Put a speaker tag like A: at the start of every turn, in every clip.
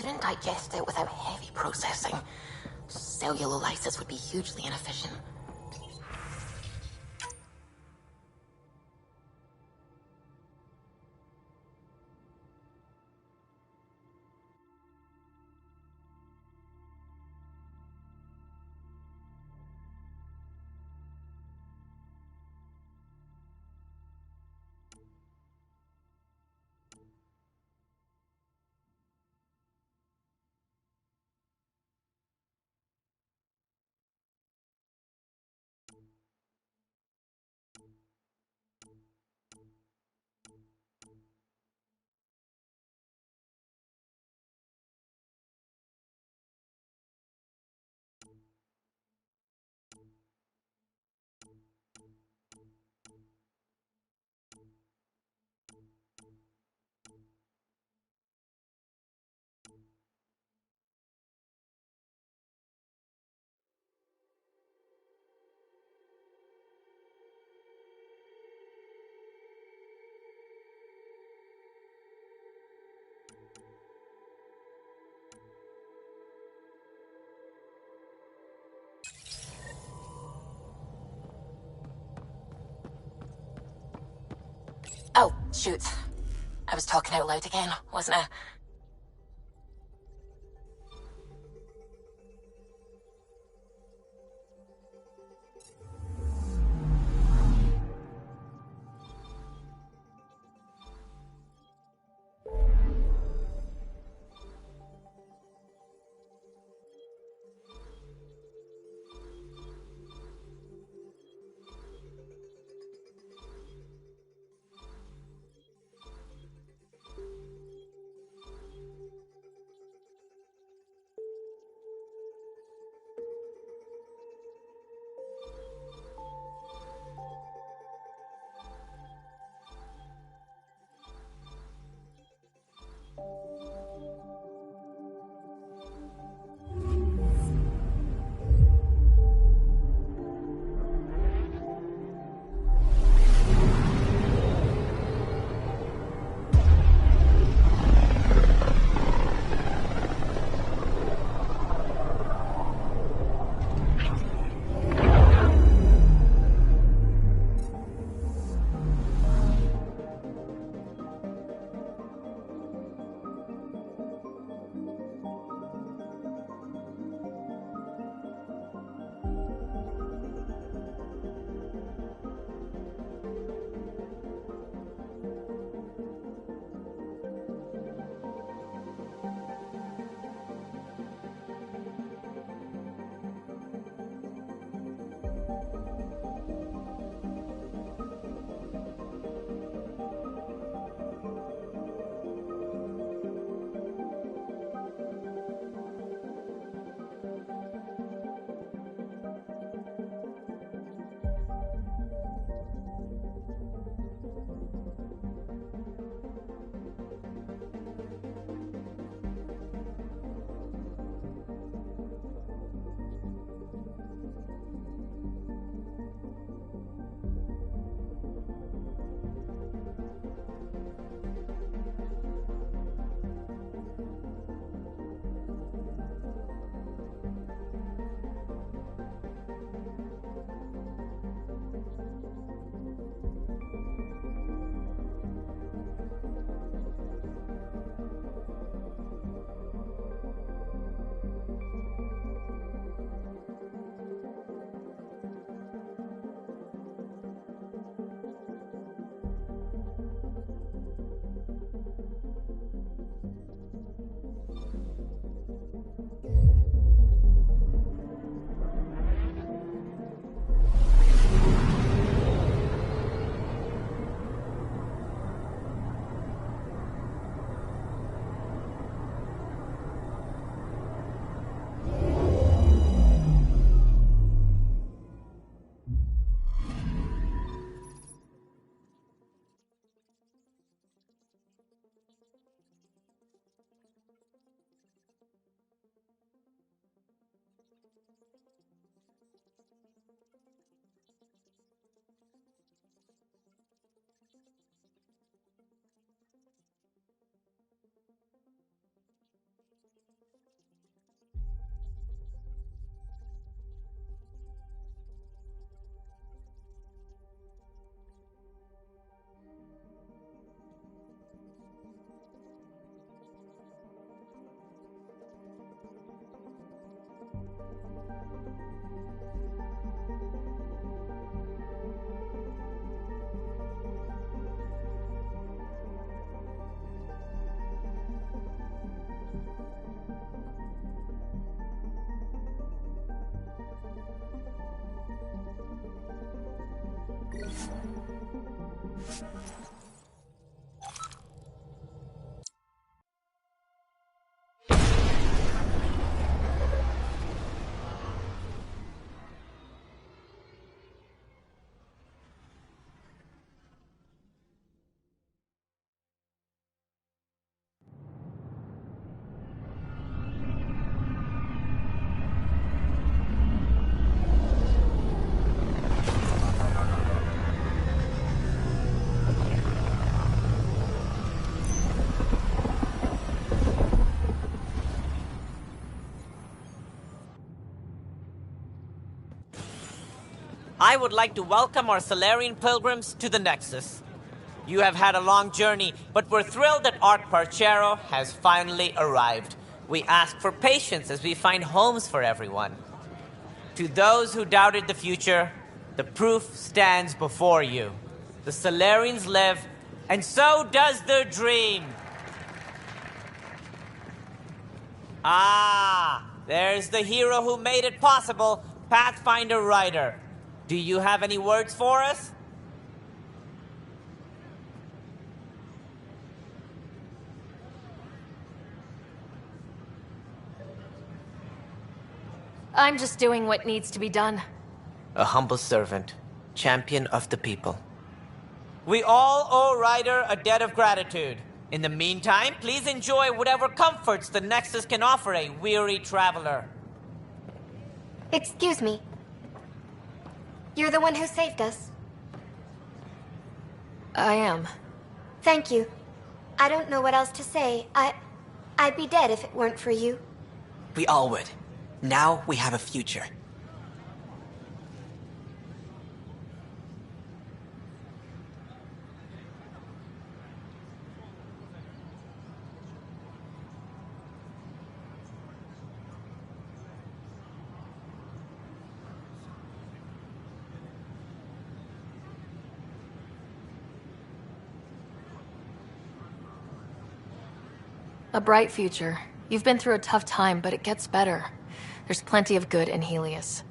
A: couldn't digest it without heavy processing. Cellulolysis would be hugely inefficient. Oh, shoot. I was talking out loud again, wasn't I?
B: I would like to welcome our Solarian pilgrims to the Nexus. You have had a long journey, but we're thrilled that Ark Parchero has finally arrived. We ask for patience as we find homes for everyone. To those who doubted the future, the proof stands before you. The Solarians live, and so does their dream. Ah, there's the hero who made it possible, Pathfinder Ryder. Do you have any words for us?
C: I'm just doing what needs to be done.
B: A humble servant, champion of the people. We all owe Ryder a debt of gratitude. In the meantime, please enjoy whatever comforts the Nexus can offer a weary traveler.
D: Excuse me. You're the one who saved us.
C: I am.
D: Thank you. I don't know what else to say. I'd be dead if it weren't for you.
E: We all would. Now we have a future.
C: A bright future. You've been through a tough time, but it gets better. There's plenty of good in Helios.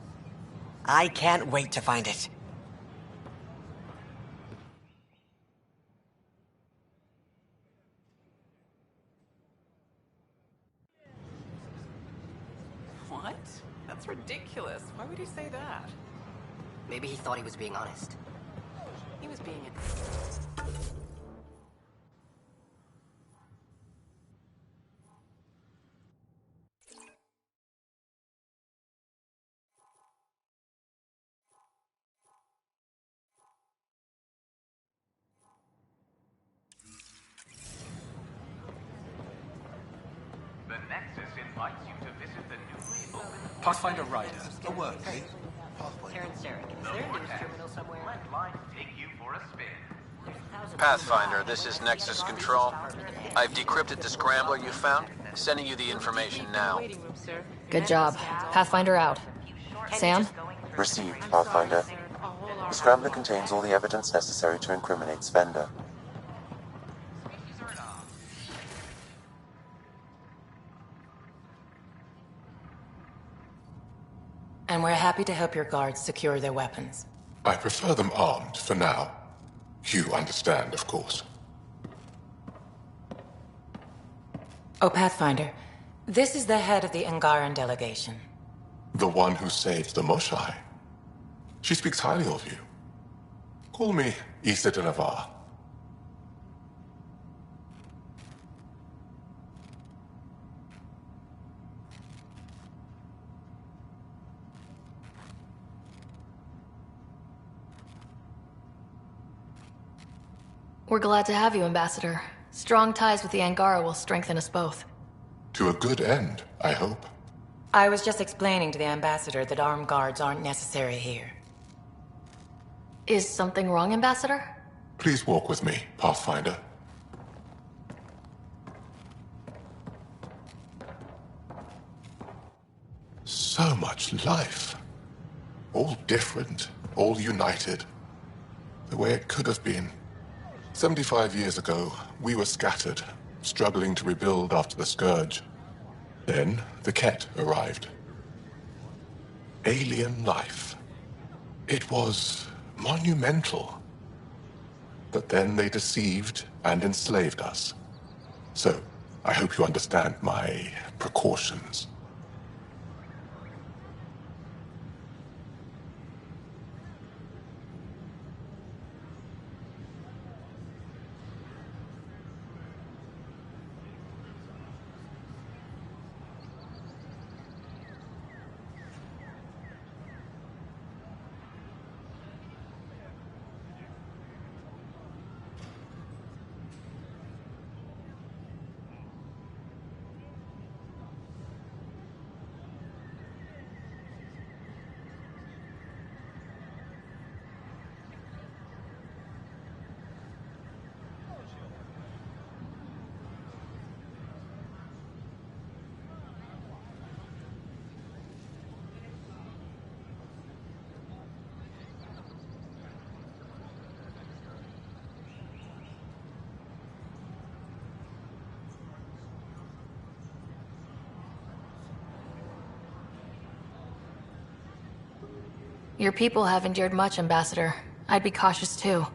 E: I can't wait to find it.
F: What? That's ridiculous. Why would he say that?
G: Maybe he thought he was being honest.
F: He was being...
H: The Nexus invites you to visit the newly opened
I: Pathfinder Ryder, a word, please.
G: Karen Sarek, is there a news terminal somewhere?
H: Let lines take you for a spin.
J: Pathfinder, this is Nexus Control. I've decrypted the scrambler you found. Sending you the information now.
C: Good job. Pathfinder out. Sam?
K: Received, Pathfinder. The scrambler contains all the evidence necessary to incriminate Svenda.
L: And we're happy to help your guards secure their weapons.
M: I prefer them armed for now. You understand, of course.
L: Oh, Pathfinder, this is the head of the Angaran delegation.
M: The one who saved the Moshai. She speaks highly of you. Call me Issa de Navarre.
C: We're glad to have you, Ambassador. Strong ties with the Angara will strengthen us both.
M: To a good end, I hope.
L: I was just explaining to the Ambassador that armed guards aren't necessary here.
C: Is something wrong, Ambassador?
M: Please walk with me, Pathfinder. So much life. All different, all united. The way it could have been. 75 years ago, we were scattered, struggling to rebuild after the Scourge. Then, the Ket arrived. Alien life. It was monumental. But then they deceived and enslaved us. So, I hope you understand my precautions.
C: Your people have endured much, Ambassador. I'd be cautious too.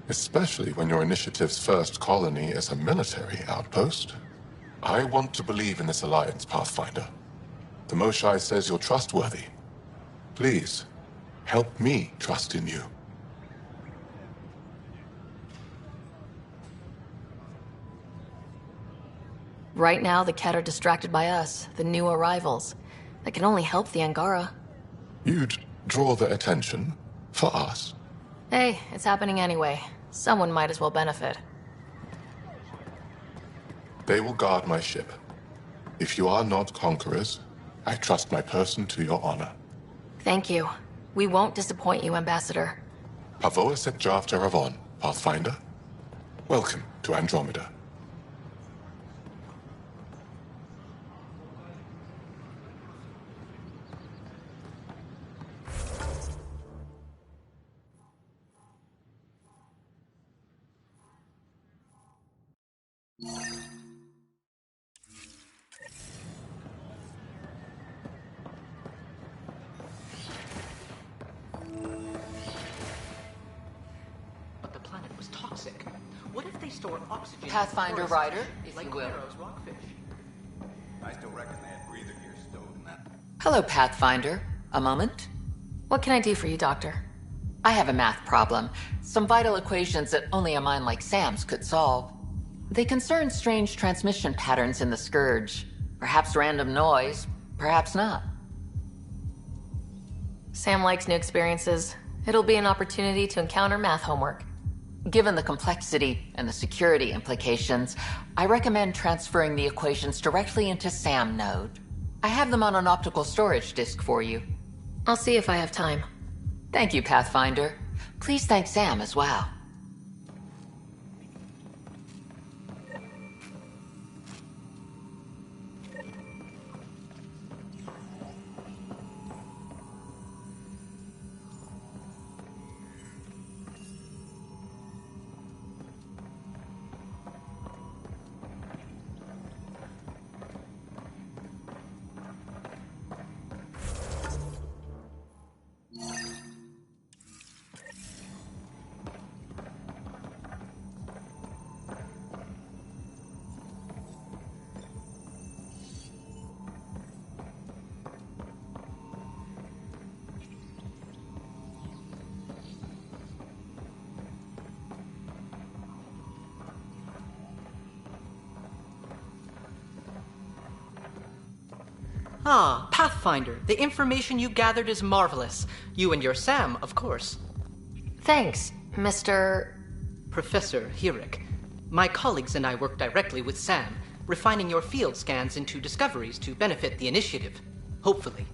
M: Especially when your initiative's first colony is a military outpost. I want to believe in this alliance, Pathfinder. The Moshae says you're trustworthy. Please, help me trust in you.
C: Right now, the Ket are distracted by us, the new arrivals. That can only help the Angara.
M: You'd draw their attention for us.
C: Hey, it's happening anyway. Someone might as well benefit.
M: They will guard my ship. If you are not conquerors, I trust my person to your honor.
C: Thank you. We won't disappoint you, Ambassador.
M: Pavoa set Jav Teravon, Pathfinder. Welcome to Andromeda.
G: But the planet was toxic. What if they store oxygen?
L: Pathfinder Rider, if
G: like
L: you will.
G: Claro's rockfish?
I: I still reckon they had breather gear stowed in that.
L: Hello, Pathfinder. A moment?
C: What can I do for you, Doctor?
L: I have a math problem. Some vital equations that only a mind like Sam's could solve. They concern strange transmission patterns in the Scourge. Perhaps random noise, perhaps not.
C: Sam likes new experiences. It'll be an opportunity to encounter math homework.
L: Given the complexity and the security implications, I recommend transferring the equations directly into SAM node. I have them on an optical storage disk for you.
C: I'll see if I have time.
L: Thank you, Pathfinder. Please thank Sam as well.
N: Ah, Pathfinder, the information you gathered is marvelous. You and your Sam, of course.
C: Thanks, Mr.
N: Professor Hirik. My colleagues and I work directly with Sam, refining your field scans into discoveries to benefit the initiative. Hopefully.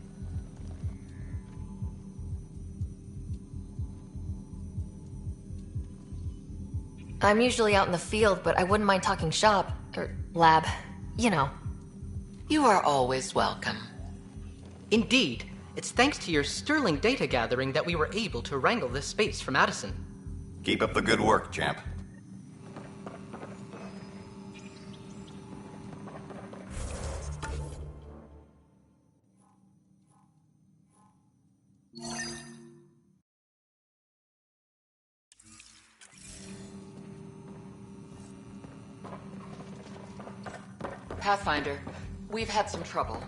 C: I'm usually out in the field, but I wouldn't mind talking shop. Or lab. You know.
L: You are always welcome.
N: Indeed. It's thanks to your sterling data gathering that we were able to wrangle this space from Addison.
I: Keep up the good work, champ.
L: Pathfinder, we've had some trouble.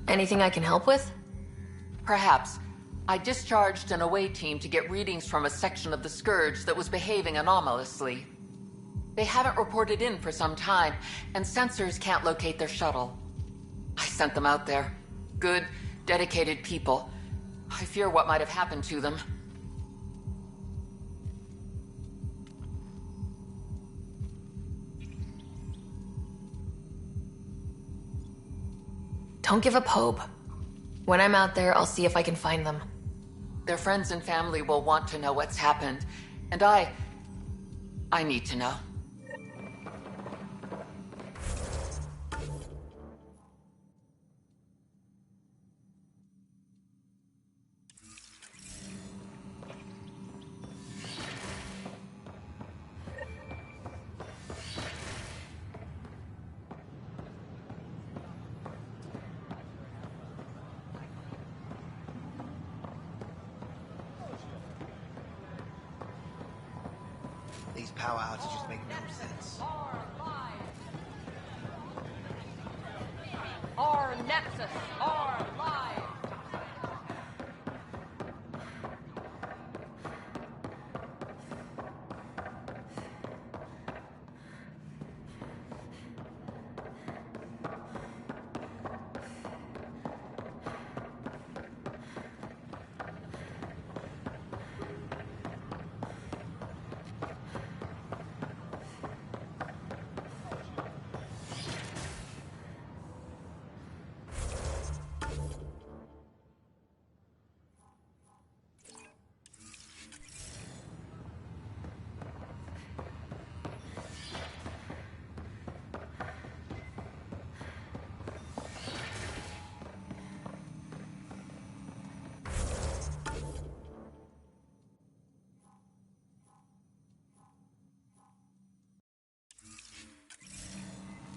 C: Anything I can help with?
L: Perhaps. I discharged an away team to get readings from a section of the Scourge that was behaving anomalously. They haven't reported in for some time, and sensors can't locate their shuttle. I sent them out there. Good, dedicated people. I fear what might have happened to them.
C: Don't give up hope. When I'm out there, I'll see if I can find them.
L: Their friends and family will want to know what's happened, and I need to know.
O: These power outages make no sense.
P: Our Nexus, our live.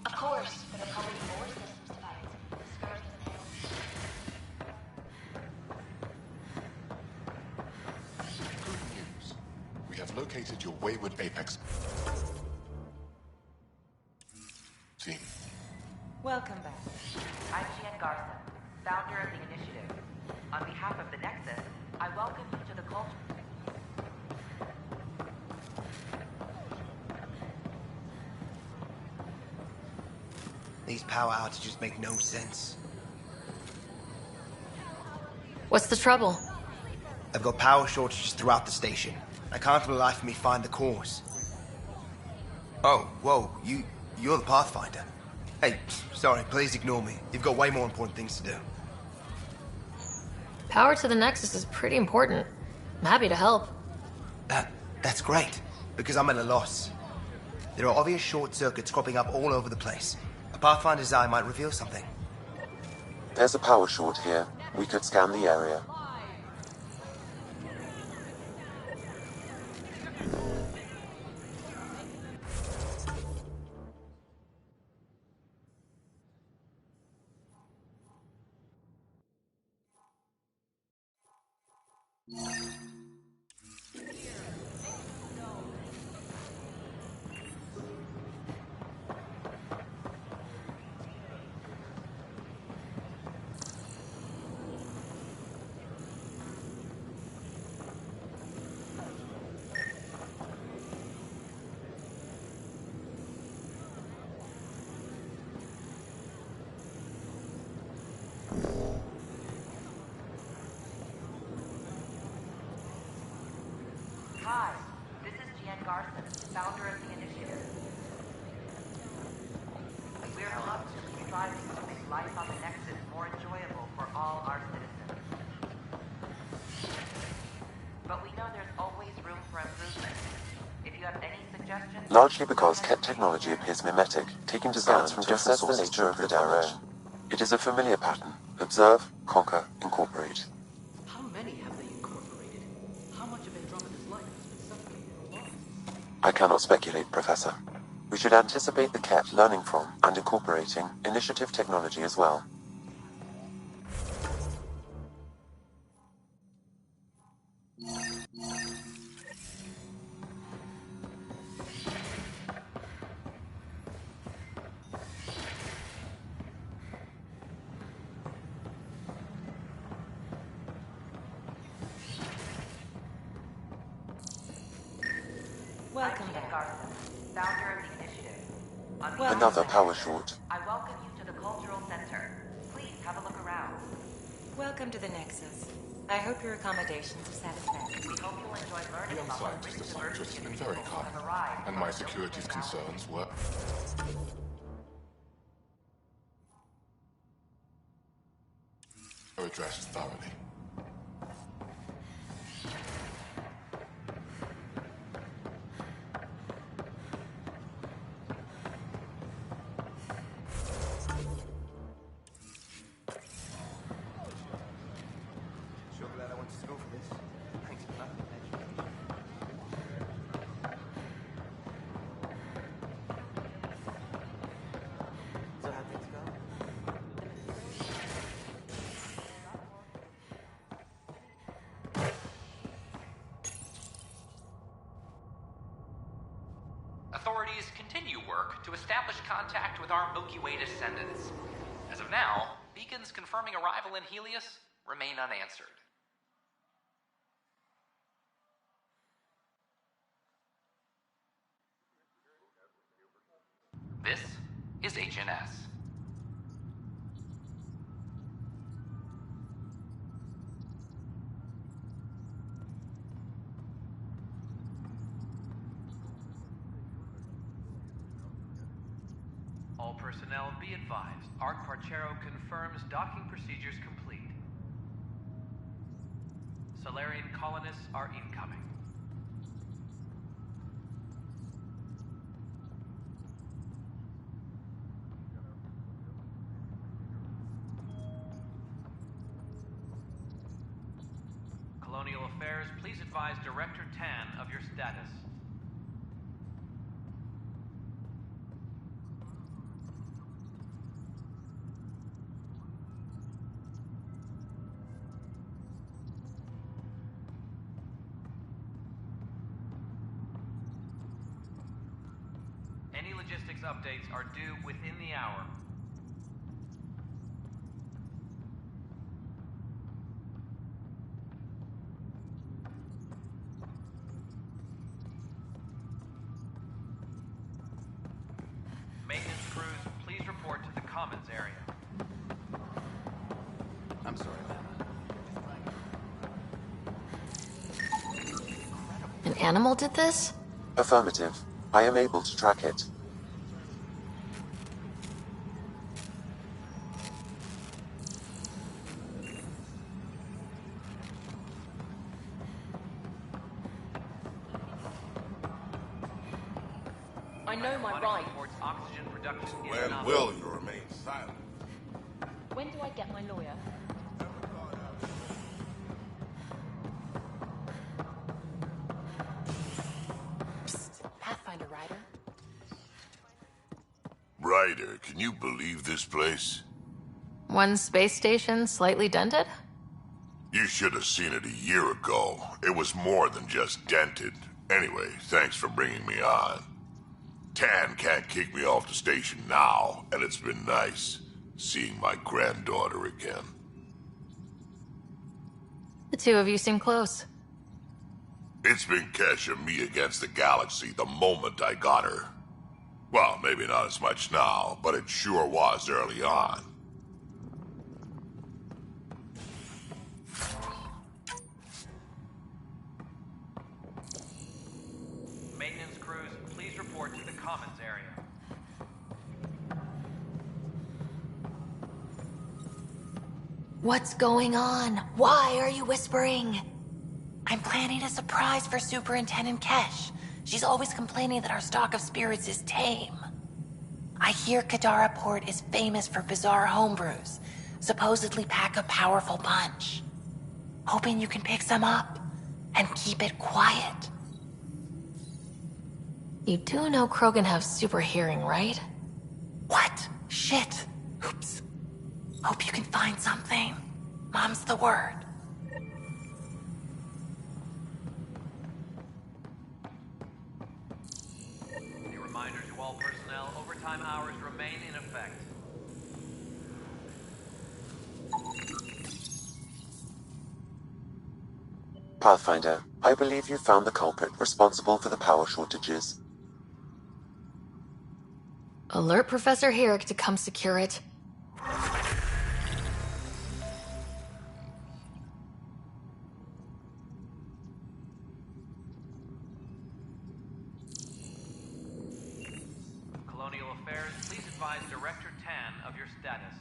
D: Of course, but there are probably more systems devices. The Scourge doesn't
M: Good news. We have located your wayward Apex team.
Q: Welcome back. I'm Jen Garson, founder of the initiative. On behalf of the Nexus, I welcome you to the culture.
O: These power outages make no sense.
C: What's the trouble?
O: I've got power shortages throughout the station. I can't for the life of me find the cause. Oh, whoa, you're the Pathfinder. Hey, sorry, please ignore me. You've got way more important things to do.
C: Power to the Nexus is pretty important. I'm happy to help.
O: That's great, because I'm at a loss. There are obvious short circuits cropping up all over the place. A Pathfinder's eye might reveal something.
K: There's a power short here. We could scan the area.
Q: Hi, this is Jen Garson, founder of the initiative. We're collectively striving to make life on the Nexus more enjoyable for all our citizens. But we know there's always room for improvement. If you have any suggestions...
K: Largely because Ket technology appears mimetic, taking designs from different sources to overlay damage. It is a familiar pattern, Observe, conquer, incorporate.
N: How many have they incorporated? How much of Andromeda's life has been suffocated or lost?
K: I cannot speculate, Professor. We should anticipate the Ket learning from and incorporating initiative technology as well.
Q: Welcome back. Garza, founder of the initiative.
K: Another power short.
Q: I welcome you to the Cultural Center. Please have a look around.
R: Welcome to the Nexus. I hope your accommodations are satisfactory.
Q: We hope you'll enjoy
M: The
Q: learning
M: young
Q: about the
M: scientist
Q: rich
M: of Cyprus
Q: diversity
M: has
Q: of
M: been
Q: people
M: very
Q: who
M: kind,
Q: have arrived.
M: and my security's concerns were... addressed thoroughly.
O: Sure glad I went to school for this. Thanks for nothing, education.
Q: So how things go?
H: Authorities continue work to establish contact with our Milky Way descendants. As of now, beacons confirming arrival in Helios remain unanswered. This is HNS. All personnel be advised. Art Parchero confirms docking procedures complete. Solarian colonists are incoming. Colonial Affairs, please advise Director Tan of your status. Any logistics updates are due within the hour. Maintenance crews, please report to the Commons area.
I: I'm sorry,
C: An animal did this?
K: Affirmative. I am able to track it.
P: I know my rights.
H: Oxygen production is
I: When
H: not-
I: will you remain silent?
P: When do I get my lawyer?
A: Pathfinder Ryder.
S: Ryder, can you believe this place?
C: One space station slightly dented?
S: You should have seen it a year ago. It was more than just dented. Anyway, thanks for bringing me on. Tan can't kick me off the station now, and it's been nice seeing my granddaughter again.
C: The two of you seem close.
S: It's been Kesha and me against the galaxy the moment I got her. Well, maybe not as much now, but it sure was early on.
H: Maintenance crews, please report to the Commons area.
A: What's going on? Why are you whispering? I'm planning a surprise for Superintendent Kesh. She's always complaining that our stock of spirits is tame. I hear Kadara Port is famous for bizarre homebrews. supposedly pack a powerful punch. Hoping you can pick some up and keep it quiet.
C: You do know Krogan have super hearing, right?
A: What? Shit. Oops. Hope you can find something. Mom's the word.
H: A reminder to all personnel, overtime hours remain in effect.
K: Pathfinder, I believe you found the culprit responsible for the power shortages.
C: Alert Professor Herrick to come secure it.
H: Colonial Affairs, please advise Director Tan of your status.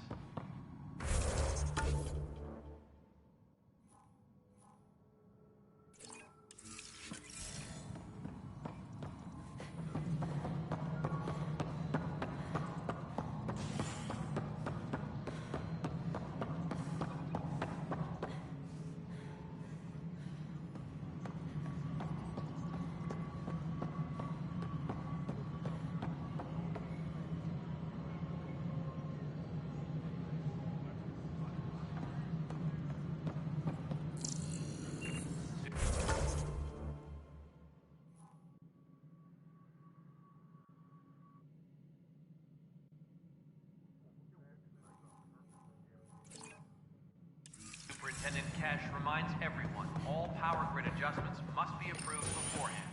H: Superintendent Cash reminds everyone, all power grid adjustments must be approved beforehand.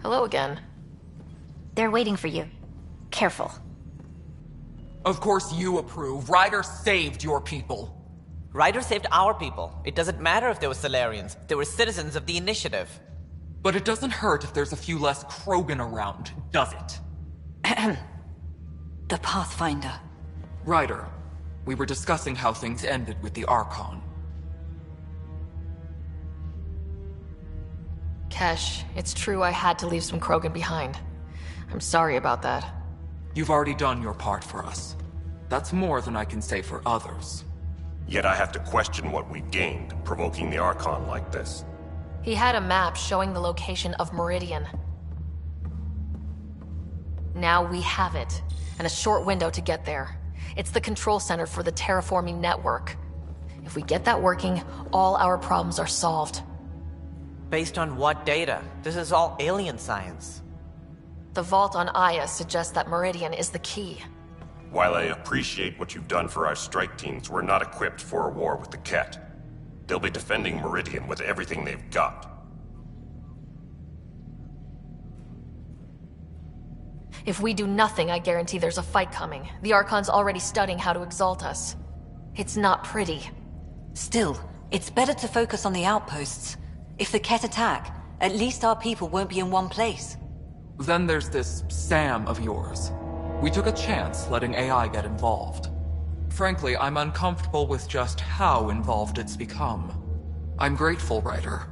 C: Hello again.
T: They're waiting for you. Careful.
F: Of course you approve. Ryder saved your people.
B: Ryder saved our people. It doesn't matter if they were Solarians. They were citizens of the Initiative.
F: But it doesn't hurt if there's a few less Krogan around, does it?
T: The Pathfinder.
F: Ryder, we were discussing how things ended with the Archon.
C: Kesh, it's true I had to leave some Krogan behind. I'm sorry about that.
F: You've already done your part for us. That's more than I can say for others.
U: Yet I have to question what we gained, provoking the Archon like this.
C: He had a map showing the location of Meridian. Now we have it, and a short window to get there. It's the control center for the terraforming network. If we get that working, all our problems are solved.
B: Based on what data? This is all alien science.
C: The vault on Aya suggests that Meridian is the key.
U: While I appreciate what you've done for our strike teams, we're not equipped for a war with the Ket. They'll be defending Meridian with everything they've got.
C: If we do nothing, I guarantee there's a fight coming. The Archon's already studying how to exalt us. It's not pretty.
R: Still, it's better to focus on the outposts. If the Ket attack, at least our people won't be in one place.
F: Then there's this Sam of yours. We took a chance letting AI get involved. Frankly, I'm uncomfortable with just how involved it's become. I'm grateful, Ryder,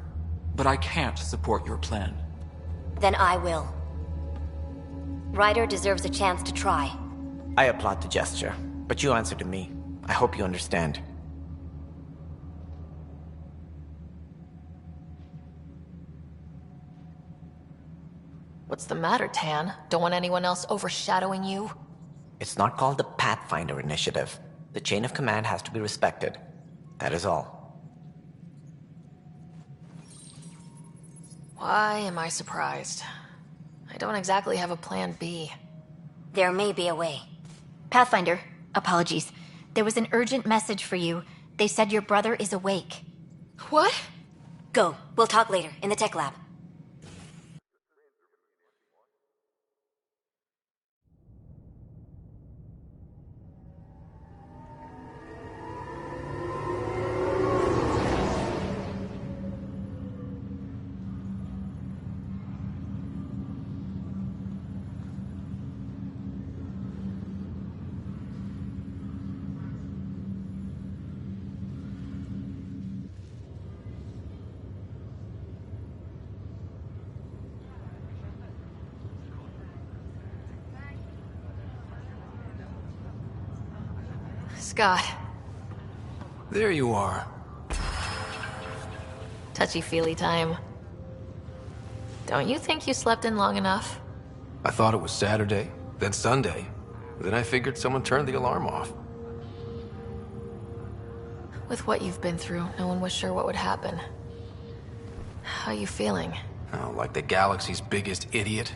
F: but I can't support your plan.
T: Then I will. Ryder deserves a chance to try.
B: I applaud the gesture, but you answer to me. I hope you understand.
C: What's the matter, Tan? Don't want anyone else overshadowing you?
B: It's not called the Pathfinder Initiative. The chain of command has to be respected. That is all.
C: Why am I surprised? I don't exactly have a plan B.
T: There may be a way. Pathfinder, apologies. There was an urgent message for you. They said your brother is awake.
C: What?
T: Go. We'll talk later, in the tech lab.
C: Scott.
E: There you are.
C: Touchy-feely time. Don't you think you slept in long enough?
E: I thought it was Saturday, then Sunday. Then I figured someone turned the alarm off.
C: With what you've been through, no one was sure what would happen. How you feeling?
E: Oh, like the galaxy's biggest idiot.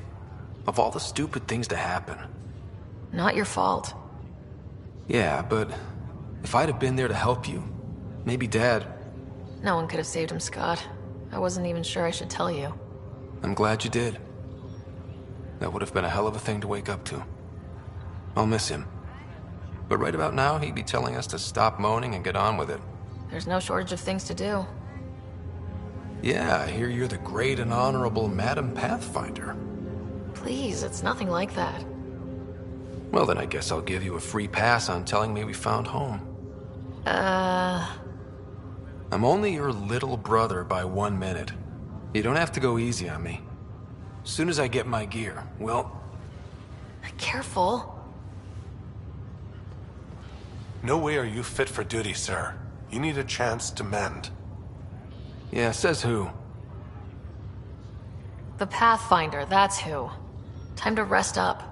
E: Of all the stupid things to happen.
C: Not your fault.
E: Yeah, but if I'd have been there to help you, maybe Dad...
C: No one could have saved him, Scott. I wasn't even sure I should tell you.
E: I'm glad you did. That would have been a hell of a thing to wake up to. I'll miss him. But right about now, he'd be telling us to stop moaning and get on with it.
C: There's no shortage of things to do.
E: Yeah, I hear you're the great and honorable Madam Pathfinder.
C: Please, it's nothing like that.
E: Well, then I guess I'll give you a free pass on telling me we found home. I'm only your little brother by 1 minute. You don't have to go easy on me. As soon as I get my gear, well...
C: Careful.
V: No way are you fit for duty, sir. You need a chance to mend.
E: Yeah, says who?
C: The Pathfinder, that's who. Time to rest up.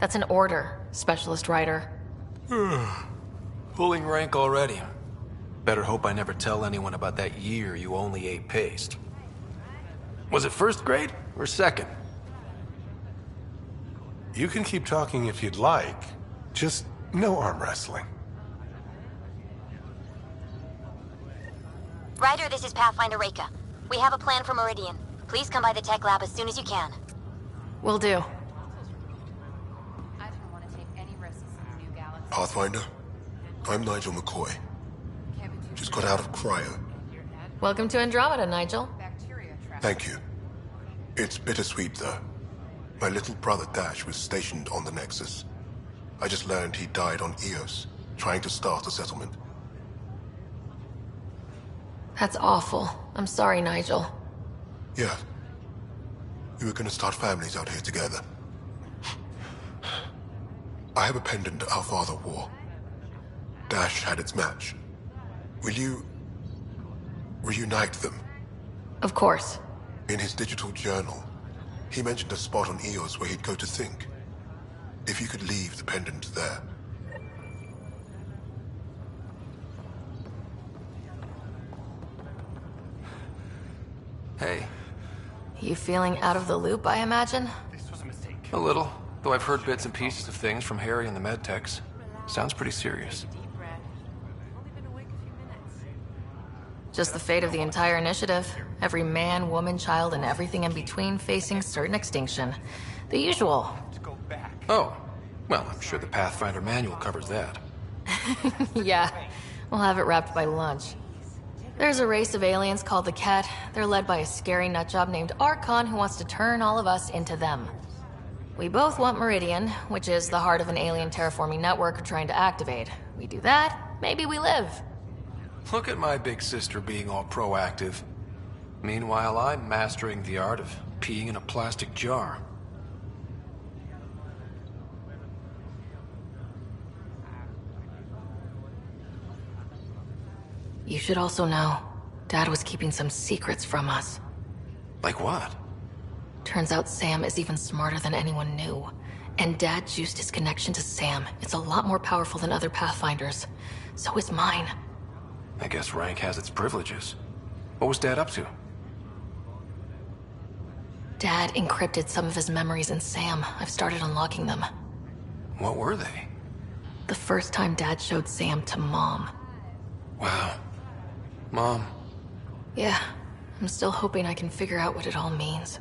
C: That's an order, Specialist Rider.
E: Pulling rank already. Better hope I never tell anyone about that year you only ate paste. Was it first grade or second?
V: You can keep talking if you'd like. Just no arm wrestling.
T: Ryder, this is Pathfinder Reika. We have a plan for Meridian. Please come by the tech lab as soon as you can.
C: Will do.
W: Pathfinder, I'm Nigel McCoy. Just got out of cryo.
C: Welcome to Andromeda, Nigel.
W: Thank you. It's bittersweet, though. My little brother Dash was stationed on the Nexus. I just learned he died on Eos, trying to start a settlement.
C: That's awful. I'm sorry, Nigel.
W: Yeah. We were gonna start families out here together. I have a pendant our father wore. Dash had its match. Will you... reunite them?
C: Of course.
W: In his digital journal, he mentioned a spot on Eos where he'd go to think. If you could leave the pendant there.
E: Hey.
C: You feeling out of the loop, I imagine?
E: A little, though I've heard bits and pieces of things from Harry and the medtechs. Sounds pretty serious.
C: Just the fate of the entire initiative. Every man, woman, child, and everything in between facing certain extinction. The usual.
E: Oh, well, I'm sure the Pathfinder manual covers that.
C: Yeah, we'll have it wrapped by lunch. There's a race of aliens called the Ket. They're led by a scary nutjob named Archon who wants to turn all of us into them. We both want Meridian, which is the heart of an alien terraforming network we're trying to activate. We do that, maybe we live.
E: Look at my big sister being all proactive. Meanwhile, I'm mastering the art of peeing in a plastic jar.
C: You should also know, Dad was keeping some secrets from us.
E: Like what?
C: Turns out Sam is even smarter than anyone knew. And Dad juiced his connection to Sam. It's a lot more powerful than other Pathfinders. So is mine.
E: I guess rank has its privileges. What was Dad up to?
C: Dad encrypted some of his memories in Sam. I've started unlocking them.
E: What were they?
C: The first time Dad showed Sam to Mom.
E: Wow. Mom.
C: Yeah, I'm still hoping I can figure out what it all means.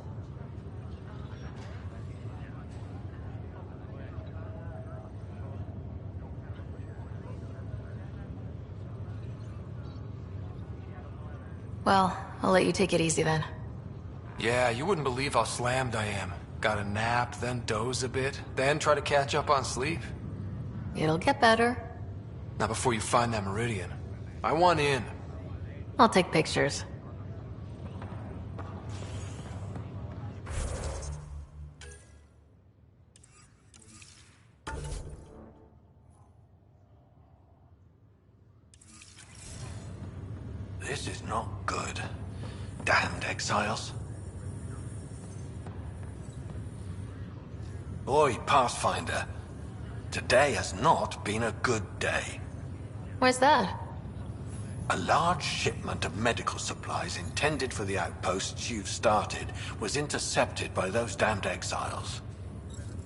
C: Well, I'll let you take it easy then.
E: Yeah, you wouldn't believe how slammed I am. Gotta nap, then doze a bit, then try to catch up on sleep.
C: It'll get better.
E: Not before you find that Meridian. I want in.
C: I'll take pictures.
G: This is not good. Damned exiles. Oi, Pathfinder. Today has not been a good day.
C: Why's that?
G: A large shipment of medical supplies intended for the outposts you've started was intercepted by those damned exiles.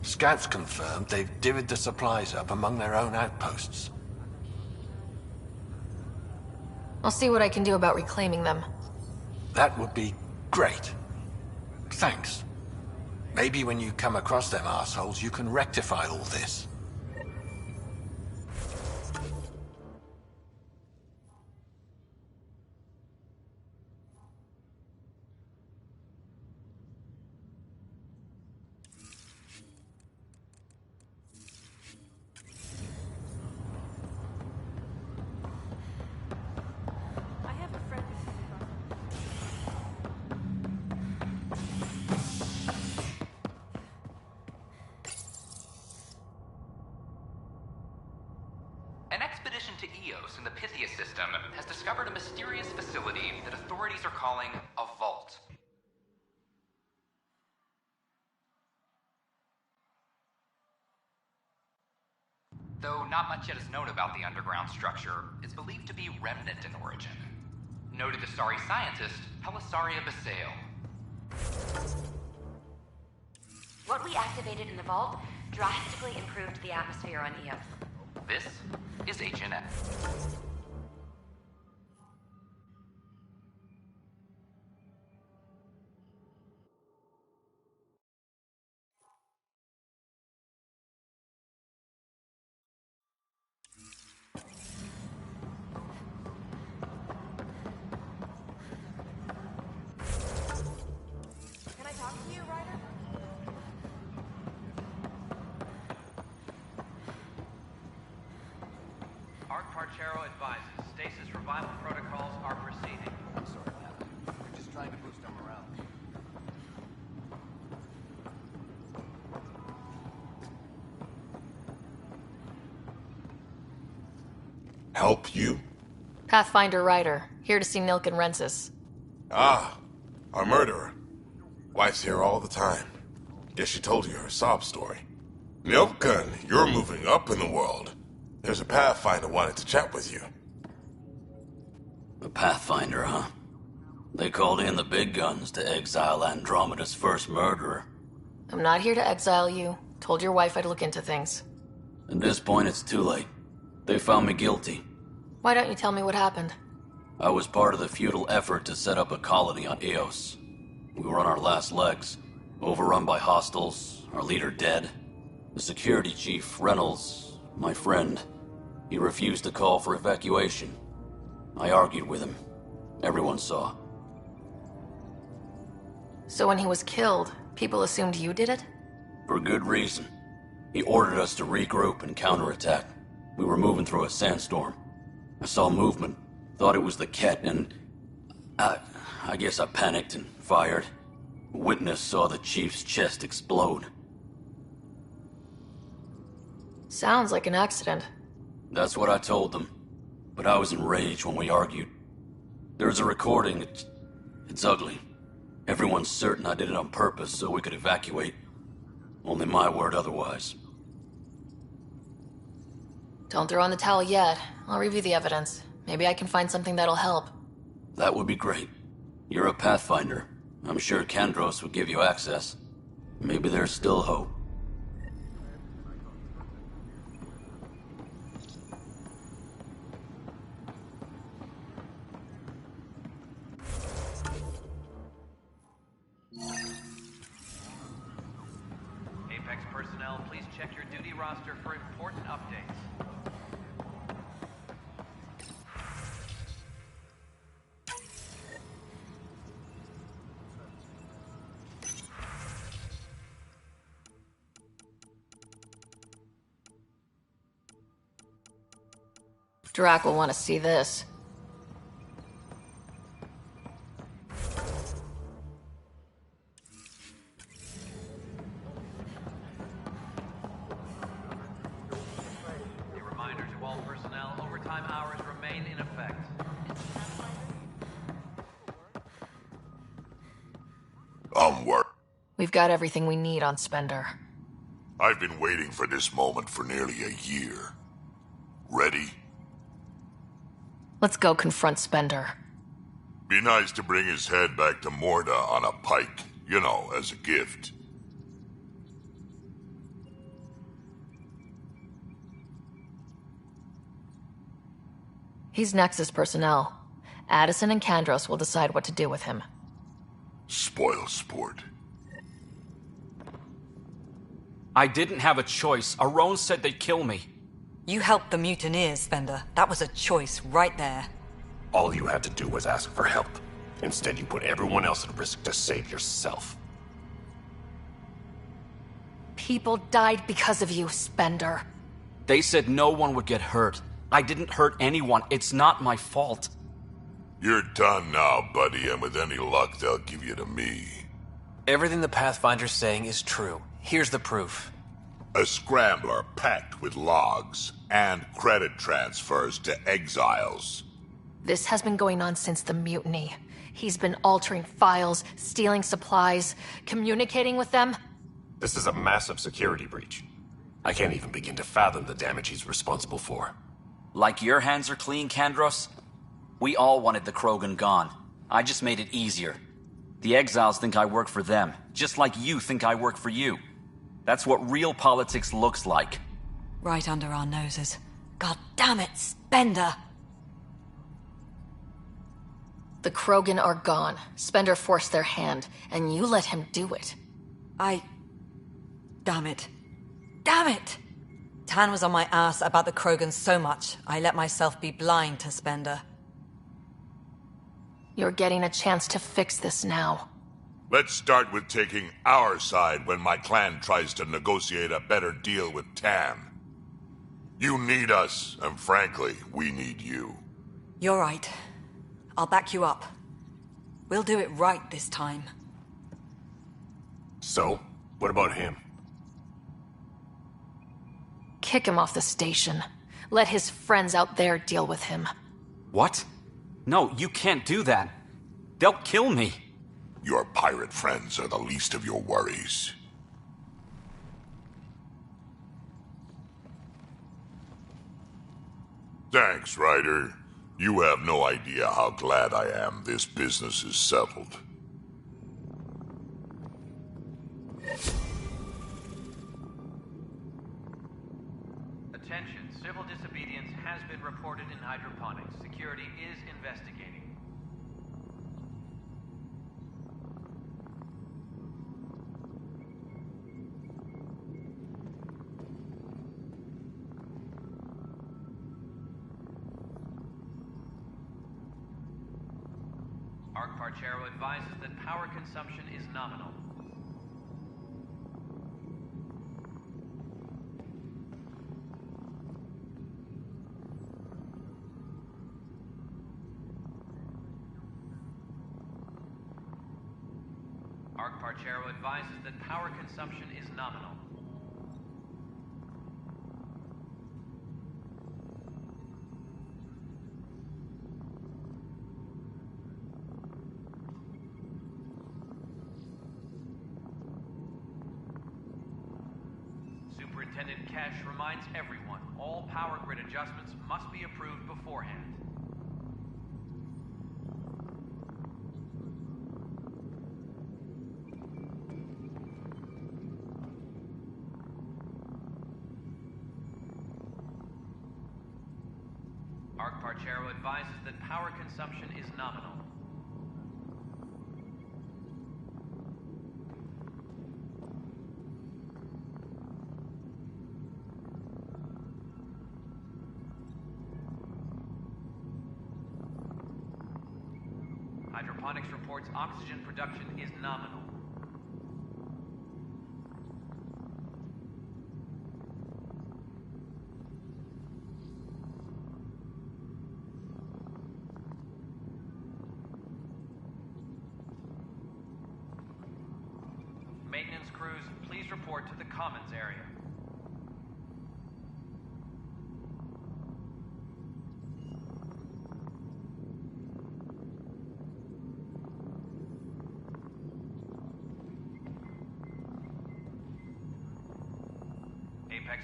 G: Scouts confirmed they've divvied the supplies up among their own outposts.
C: I'll see what I can do about reclaiming them.
G: That would be great. Thanks. Maybe when you come across them assholes, you can rectify all this.
H: An expedition to Eos in the Pythia system has discovered a mysterious facility that authorities are calling a vault. Though not much yet is known about the underground structure, it's believed to be remnant in origin. Noted Asari scientist Pelisaria Basale.
J: What we activated in the vault drastically improved the atmosphere on Eos.
H: This is HNN.
J: Can I talk to you, Ryder?
L: Arc Parchero advises stasis revival protocols are proceeding.
I: I'm sorry, Matt. We're just trying to boost our morale.
W: Help you?
C: Pathfinder Ryder, here to see Nilk and Rensis.
W: Ah, our murderer. Wife's here all the time. Guess she told you her sob story. Nilkan, you're moving up in the world. There's a Pathfinder wanted to chat with you.
X: A Pathfinder, huh? They called in the big guns to exile Andromeda's first murderer.
C: I'm not here to exile you. Told your wife I'd look into things.
X: At this point, it's too late. They found me guilty.
C: Why don't you tell me what happened?
X: I was part of the futile effort to set up a colony on Eos. We were on our last legs, overrun by hostiles, our leader dead. The security chief, Reynolds, my friend, he refused to call for evacuation. I argued with him. Everyone saw.
C: So when he was killed, people assumed you did it?
X: For good reason. He ordered us to regroup and counterattack. We were moving through a sandstorm. I saw movement, thought it was the Ket, and I guess I panicked and fired. A witness saw the chief's chest explode.
C: Sounds like an accident.
X: That's what I told them. But I was enraged when we argued. There's a recording. It's ugly. Everyone's certain I did it on purpose so we could evacuate. Only my word otherwise.
C: Don't throw in the towel yet. I'll review the evidence. Maybe I can find something that'll help.
X: That would be great. You're a Pathfinder. I'm sure Kandros would give you access. Maybe there's still hope.
L: Apex personnel, please check your duty roster for important updates.
C: Drac will want to see this.
L: A reminder to all personnel, overtime hours remain in effect.
S: Work.
C: We've got everything we need on Spender.
S: I've been waiting for this moment for nearly a year. Ready?
C: Let's go confront Spender.
S: Be nice to bring his head back to Morda on a pike, you know, as a gift.
C: He's Nexus personnel. Addison and Kandros will decide what to do with him.
S: Spoil sport.
D: I didn't have a choice. Aron said they'd kill me.
R: You helped the mutineers, Spender. That was a choice right there.
U: All you had to do was ask for help. Instead, you put everyone else at risk to save yourself.
C: People died because of you, Spender.
D: They said no one would get hurt. I didn't hurt anyone. It's not my fault.
S: You're done now, buddy, and with any luck, they'll give you to me.
M: Everything the Pathfinder's saying is true. Here's the proof.
S: A scrambler packed with logs and credit transfers to exiles.
C: This has been going on since the mutiny. He's been altering files, stealing supplies, communicating with them.
U: This is a massive security breach. I can't even begin to fathom the damage he's responsible for.
D: Like your hands are clean, Kandros? We all wanted the Krogan gone. I just made it easier. The exiles think I work for them, just like you think I work for you. That's what real politics looks like.
R: Right under our noses. God damn it, Spender!
C: The Krogan are gone. Spender forced their hand, and you let him do it.
R: Damn it. Damn it! Tan was on my ass about the Krogan so much, I let myself be blind to Spender.
C: You're getting a chance to fix this now.
S: Let's start with taking our side when my clan tries to negotiate a better deal with Tan. You need us, and frankly, we need you.
R: You're right. I'll back you up. We'll do it right this time.
U: So, what about him?
C: Kick him off the station. Let his friends out there deal with him.
D: What? No, you can't do that. They'll kill me.
S: Your pirate friends are the least of your worries. Thanks, Ryder. You have no idea how glad I am this business is settled.
L: Attention, civil disobedience has been reported in hydroponics. Security is investigating. Arc Parchero advises that power consumption is nominal. Arc Parchero advises that power consumption is nominal. Superintendent Kesh reminds everyone, all power grid adjustments must be approved beforehand. Arc Parchero advises that power consumption is nominal. Hydroponics reports oxygen production is nominal. Maintenance crews, please report to the Commons area.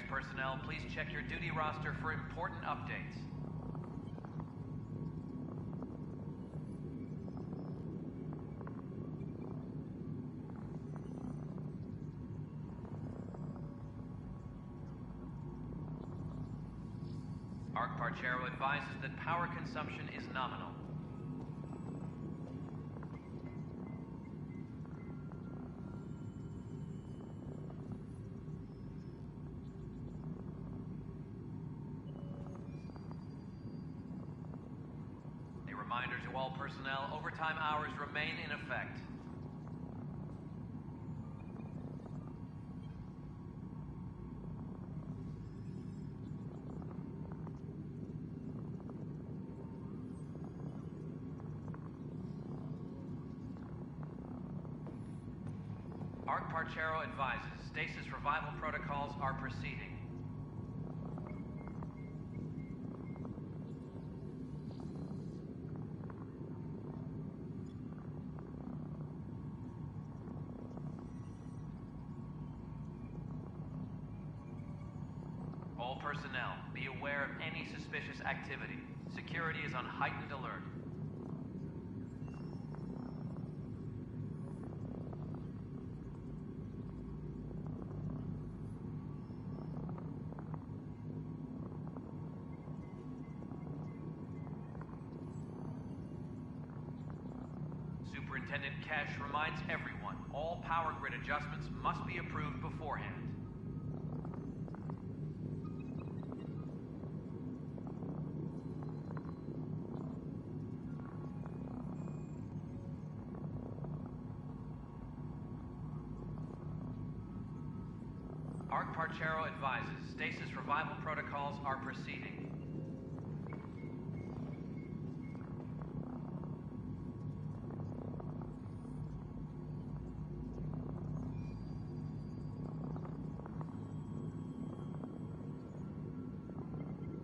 L: personnel, please check your duty roster for important updates. Arc Parchero advises that power consumption is nominal. A reminder to all personnel, overtime hours remain in effect. Arc Parchero advises stasis revival protocols are proceeding. All personnel, be aware of any suspicious activity. Security is on heightened alert. Superintendent Kesh reminds everyone, all power grid adjustments must be approved beforehand. Arc Parchero advises stasis revival protocols are proceeding.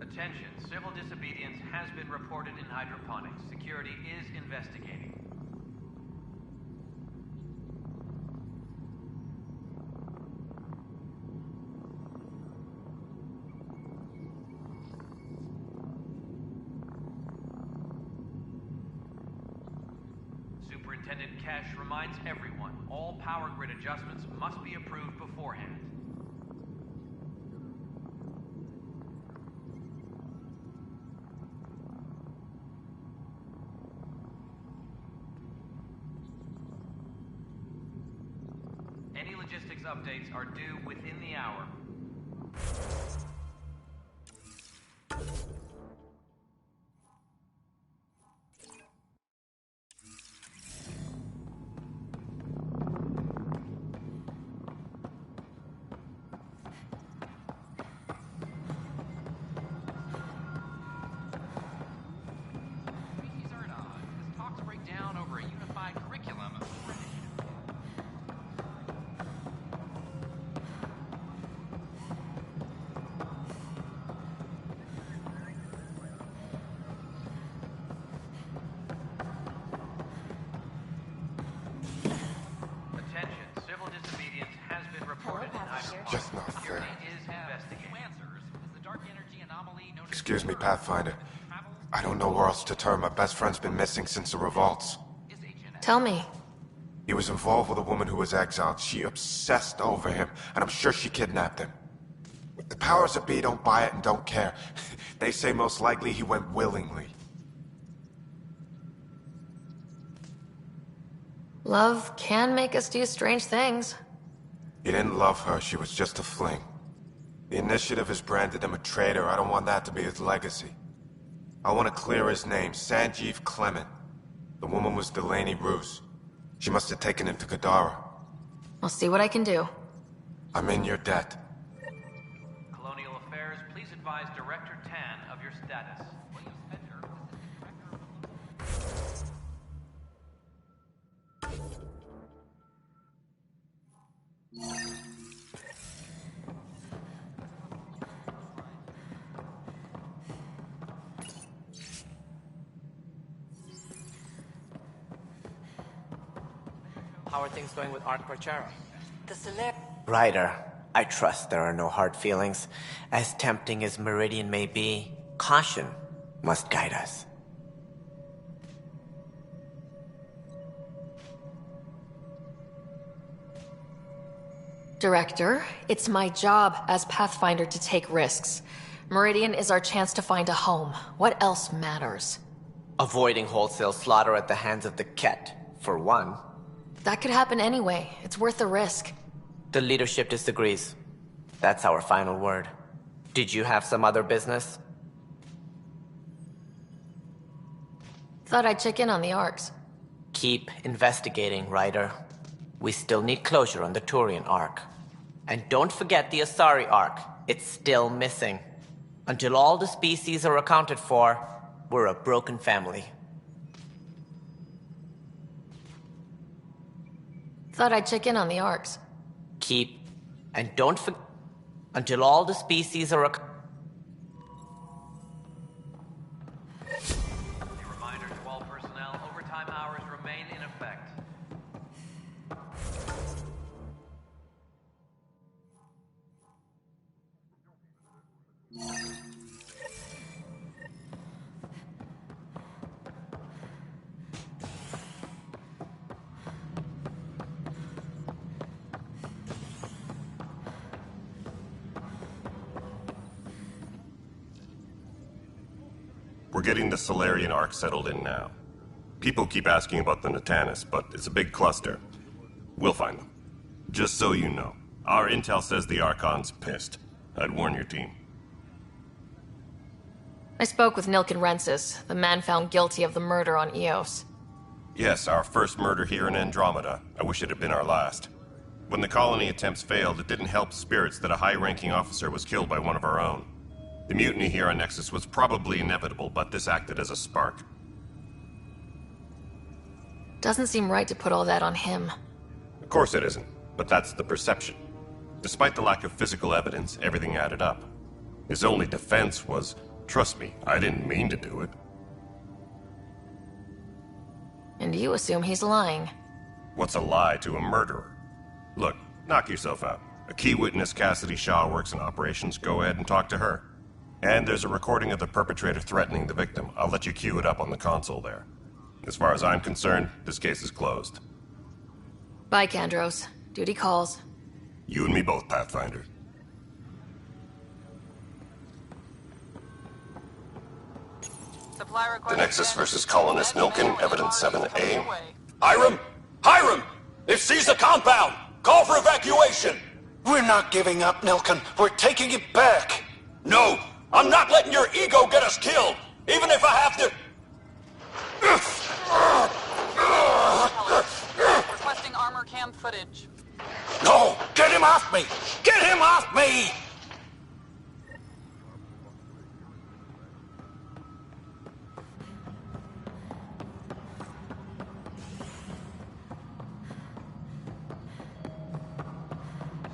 L: Attention, civil disobedience has been reported in hydroponics. Security is investigating. Superintendent Kesh reminds everyone, all power grid adjustments must be approved beforehand. Any logistics updates are due within the hour.
H: Species are at odds as talks break down over a unified curriculum for initiative.
L: Attention, civil disobedience has been reported in hydroponics.
G: Just not fair.
L: Security is investigating.
H: Answers is the dark energy anomaly known as...
V: Excuse me, Pathfinder. I don't know where else to turn. My best friend's been missing since the revolts.
C: Tell me.
V: He was involved with a woman who was exiled. She obsessed over him, and I'm sure she kidnapped him. The powers that be don't buy it and don't care. They say most likely he went willingly.
C: Love can make us do strange things.
V: He didn't love her, she was just a fling. The Initiative has branded him a traitor. I don't want that to be his legacy. I want to clear his name, Sanjeev Clement. The woman was Delaney Roos. She must have taken him to Kadara.
C: I'll see what I can do.
V: I'm in your debt.
L: Colonial Affairs, please advise Director Tan of your status.
B: How are things going with Arc Parchero?
R: The celeb...
B: Ryder, I trust there are no hard feelings. As tempting as Meridian may be, caution must guide us.
C: Director, it's my job as Pathfinder to take risks. Meridian is our chance to find a home. What else matters?
B: Avoiding wholesale slaughter at the hands of the Ket, for one.
C: That could happen anyway. It's worth the risk.
B: The leadership disagrees. That's our final word. Did you have some other business?
C: Thought I'd check in on the Arcs.
B: Keep investigating, Ryder. We still need closure on the Turian Arc. And don't forget the Asari Arc. It's still missing. Until all the species are accounted for, we're a broken family.
C: Thought I'd check in on the Arcs.
B: Keep, and don't forget, until all the species are accounted.
L: A reminder to all personnel, overtime hours remain in effect.
U: We're getting the Solarian Arc settled in now. People keep asking about the Natanis, but it's a big cluster. We'll find them. Just so you know, our intel says the Archon's pissed. I'd warn your team.
C: I spoke with Nilken Rensis, the man found guilty of the murder on Eos.
U: Yes, our first murder here in Andromeda. I wish it had been our last. When the colony attempts failed, it didn't help spirits that a high-ranking officer was killed by one of our own. The mutiny here on Nexus was probably inevitable, but this acted as a spark.
C: Doesn't seem right to put all that on him.
U: Of course it isn't, but that's the perception. Despite the lack of physical evidence, everything added up. His only defense was, trust me, I didn't mean to do it.
C: And you assume he's lying.
U: What's a lie to a murderer? Look, knock yourself out. A key witness, Cassidy Shaw, works in operations. Go ahead and talk to her. And there's a recording of the perpetrator threatening the victim. I'll let you cue it up on the console there. As far as I'm concerned, this case is closed.
C: Bye, Kandros. Duty calls.
U: You and me both, Pathfinder. The Nexus versus Colonist Nilken, Evidence 7A.
N: Hiram! Hiram! They've seized the compound! Call for evacuation!
G: We're not giving up, Nilken. We're taking it back.
N: No! I'm not letting your ego get us killed! Even if I have to...
O: Requesting armor cam footage.
G: No! Get him off me! Get him off me!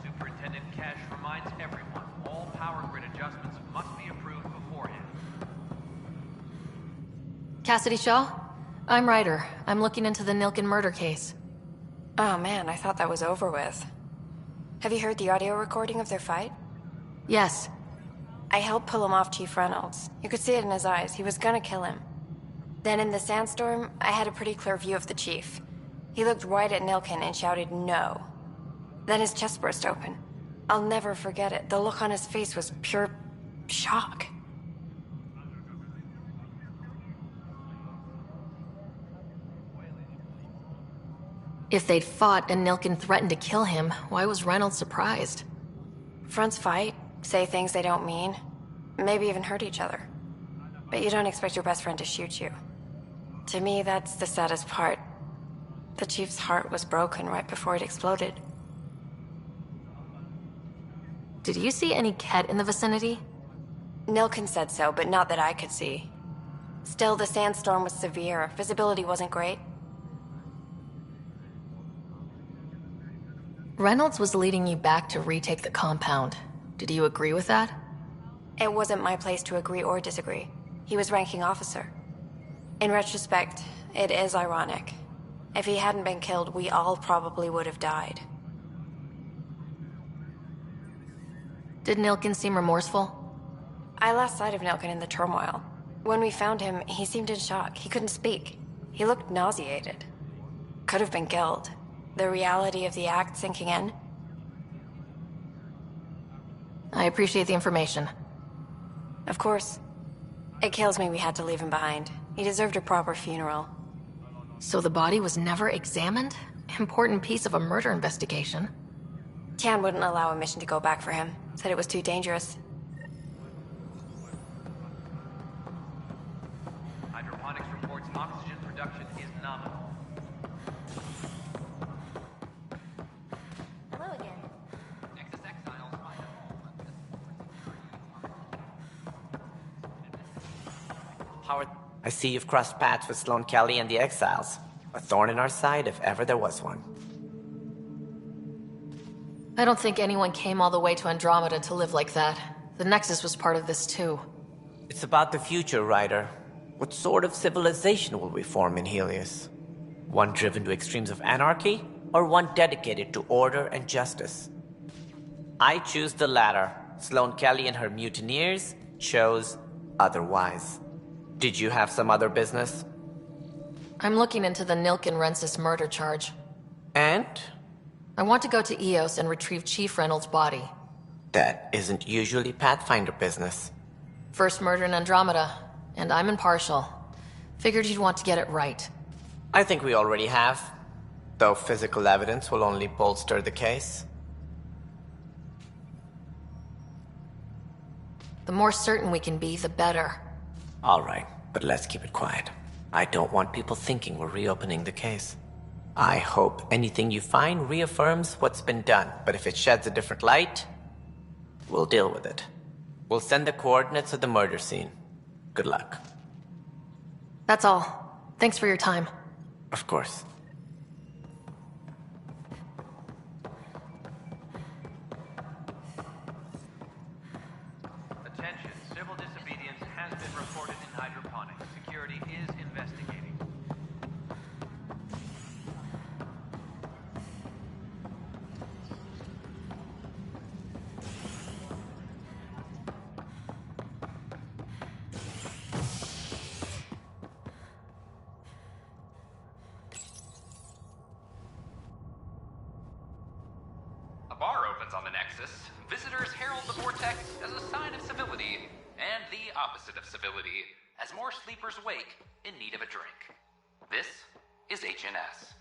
L: Superintendent Kesh reminds everyone, all power grid adjustments must be approved beforehand.
C: Cassidy Shaw? I'm Ryder. I'm looking into the Nilken murder case.
J: Oh man, I thought that was over with. Have you heard the audio recording of their fight?
C: Yes.
J: I helped pull him off Chief Reynolds. You could see it in his eyes. He was gonna kill him. Then in the sandstorm, I had a pretty clear view of the Chief. He looked right at Nilken and shouted, "No." Then his chest burst open. I'll never forget it. The look on his face was pure shock.
C: If they'd fought and Nilken threatened to kill him, why was Reynolds surprised?
J: Fronts fight, say things they don't mean, maybe even hurt each other. But you don't expect your best friend to shoot you. To me, that's the saddest part. The Chief's heart was broken right before it exploded.
C: Did you see any Ket in the vicinity?
J: Nilken said so, but not that I could see. Still, the sandstorm was severe. Visibility wasn't great.
C: Reynolds was leading you back to retake the compound. Did you agree with that?
J: It wasn't my place to agree or disagree. He was ranking officer. In retrospect, it is ironic. If he hadn't been killed, we all probably would have died.
C: Did Nilkin seem remorseful?
J: I lost sight of Nilkin in the turmoil. When we found him, he seemed in shock. He couldn't speak. He looked nauseated. Could have been guilt. The reality of the act sinking in.
C: I appreciate the information.
J: Of course. It kills me we had to leave him behind. He deserved a proper funeral.
C: So the body was never examined? Important piece of a murder investigation.
J: Tian wouldn't allow a mission to go back for him. Said it was too dangerous.
L: Hydroponics reports oxygen production is nominal.
T: Hello again.
H: Nexus Exiles find a home.
B: Howard, I see you've crossed paths with Sloan Kelly and the Exiles. A thorn in our side if ever there was one.
C: I don't think anyone came all the way to Andromeda to live like that. The Nexus was part of this too.
B: It's about the future, Ryder. What sort of civilization will we form in Helios? One driven to extremes of anarchy, or one dedicated to order and justice? I choose the latter. Sloan Kelly and her mutineers chose otherwise. Did you have some other business?
C: I'm looking into the Nilkin Rensis murder charge.
B: And?
C: I want to go to Eos and retrieve Chief Reynolds' body.
B: That isn't usually Pathfinder business.
C: First murder in Andromeda, and I'm impartial. Figured you'd want to get it right.
B: I think we already have. Though physical evidence will only bolster the case.
C: The more certain we can be, the better.
B: All right, but let's keep it quiet. I don't want people thinking we're reopening the case. I hope anything you find reaffirms what's been done, but if it sheds a different light, we'll deal with it. We'll send the coordinates of the murder scene. Good luck.
C: That's all. Thanks for your time.
B: Of course.
L: Attention, civil disobedience has been reported in hydroponics. Security is investigating.
H: A bar opens on the Nexus. Visitors herald the vortex as a sign of civility, and the opposite of civility, as more sleepers wake in need of a drink. This is HNS.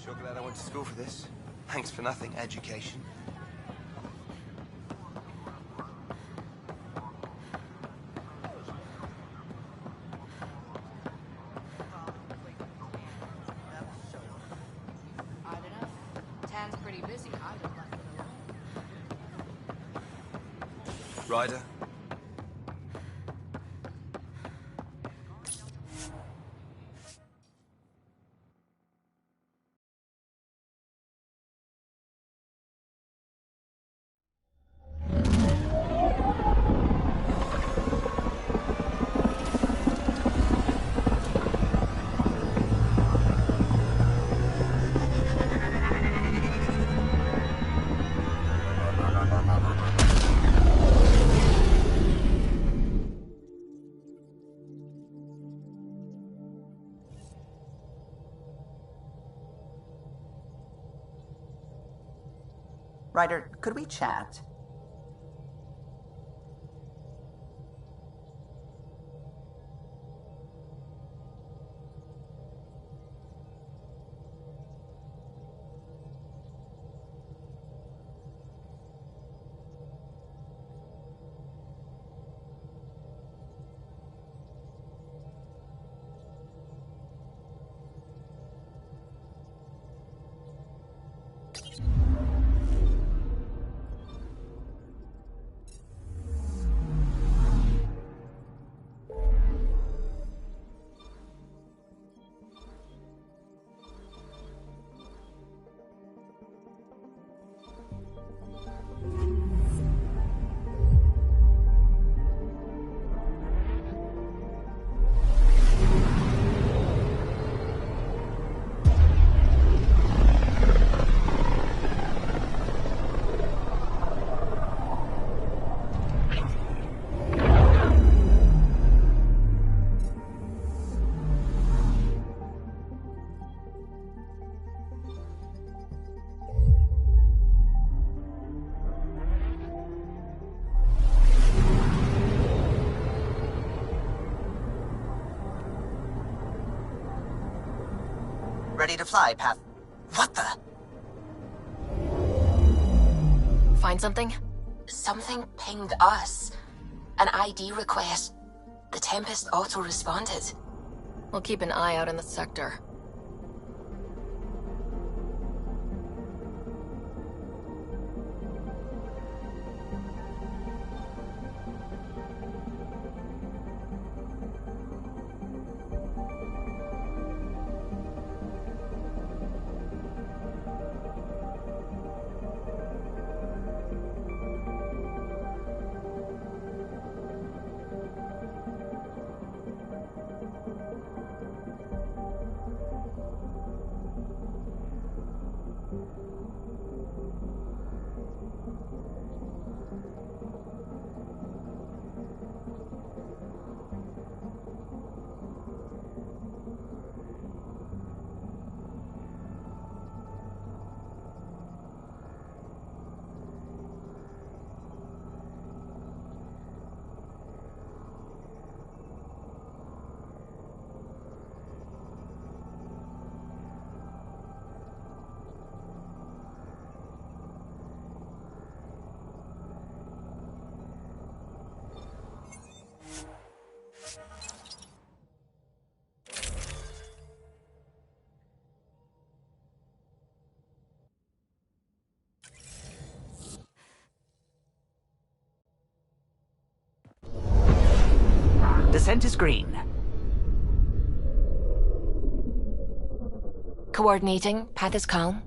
A: Sure glad I went to school for this. Thanks for nothing, education.
K: I don't know. Tan's pretty busy.
A: Ryder?
P: Ryder, could we chat? ready to fly, Path. What the?
C: Find something?
E: Something pinged us. An ID request. The Tempest auto-responded.
C: We'll keep an eye out in the sector.
F: Descent is green.
E: Coordinating. Path is calm.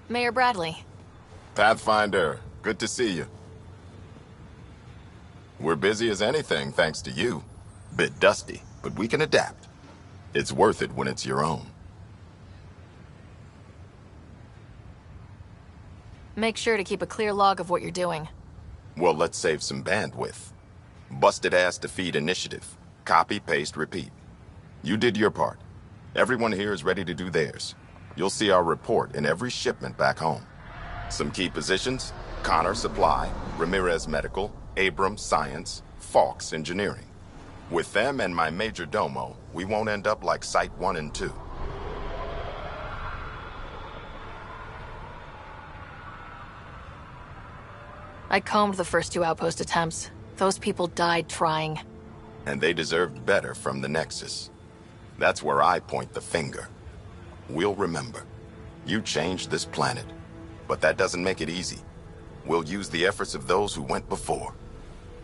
C: Mayor Bradley.
I: Pathfinder, good to see you. We're busy as anything thanks to you. Bit dusty, but we can adapt. It's worth it when it's your own.
C: Make sure to keep a clear log of what you're doing.
I: Well, let's save some bandwidth. Busted ass defeat initiative. Copy, paste, repeat. You did your part. Everyone here is ready to do theirs. You'll see our report in every shipment back home. Some key positions: Connor Supply, Ramirez Medical, Abrams Science, Fawkes Engineering. With them and my major domo, we won't end up like Site 1 and 2.
C: I combed the first 2 outpost attempts. Those people died trying.
I: And they deserved better from the Nexus. That's where I point the finger. We'll remember. You changed this planet. But that doesn't make it easy. We'll use the efforts of those who went before.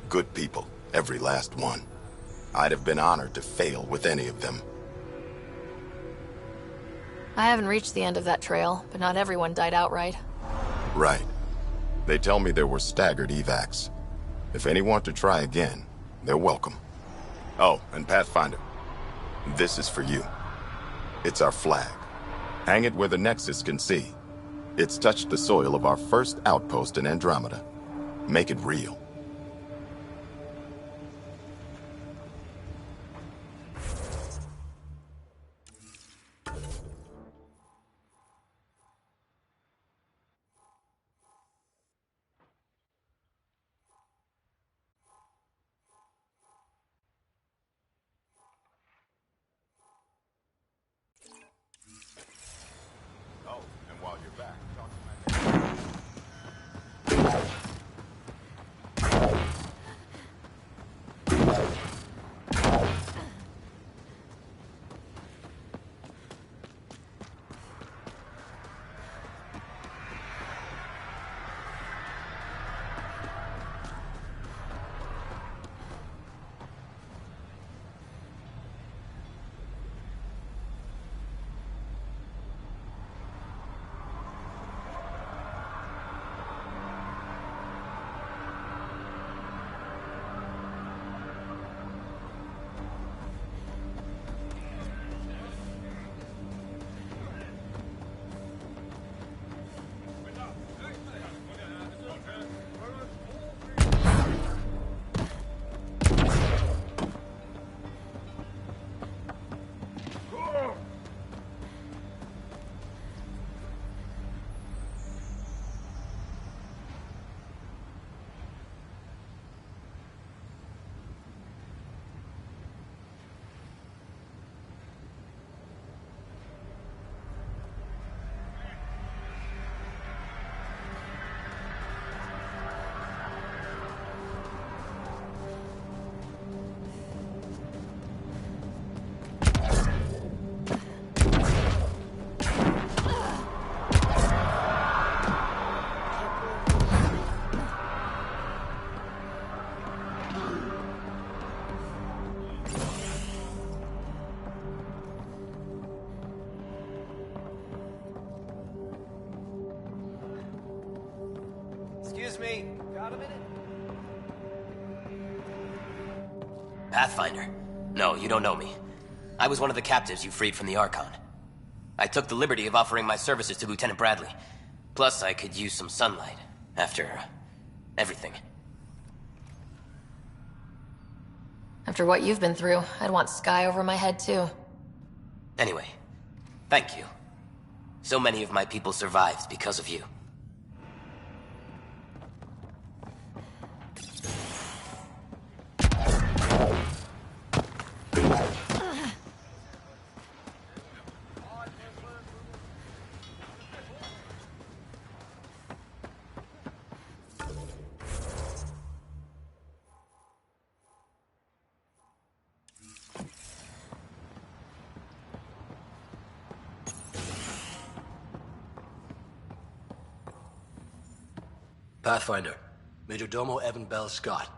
I: Good people, every last one. I'd have been honored to fail with any of them.
C: I haven't reached the end of that trail, but not everyone died outright.
I: Right. They tell me there were staggered evacs. If any want to try again, they're welcome. Oh, and Pathfinder, this is for you. It's our flag. Hang it where the Nexus can see. It's touched the soil of our first outpost in Andromeda. Make it real. Oh, and while you're back, talk to my...
M: Excuse me, got a minute?
F: Pathfinder. No, you don't know me. I was one of the captives you freed from the Archon. I took the liberty of offering my services to Lieutenant Bradley. Plus, I could use some sunlight. After... everything.
C: After what you've been through, I'd want sky over my head too.
F: Anyway, thank you. So many of my people survived because of you.
Q: Pathfinder, Major Domo Evan Bell Scott.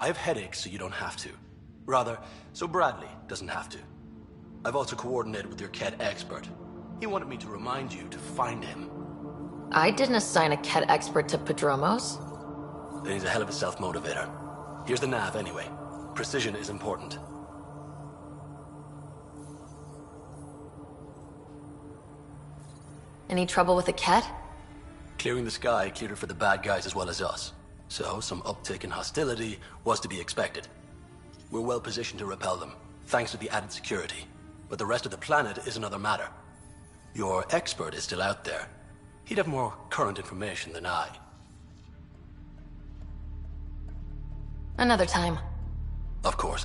Q: I have headaches so you don't have to. Rather, so Bradley doesn't have to. I've also coordinated with your Ket expert. He wanted me to remind you to find him.
C: I didn't assign a Ket expert to Padromos.
Q: Then he's a hell of a self-motivator. Here's the nav anyway. Precision is important.
C: Any trouble with the Ket?
Q: Clearing the sky cleared it for the bad guys as well as us. So, some uptick in hostility was to be expected. We're well positioned to repel them, thanks to the added security. But the rest of the planet is another matter. Your expert is still out there. He'd have more current information than I.
C: Another time.
Q: Of course.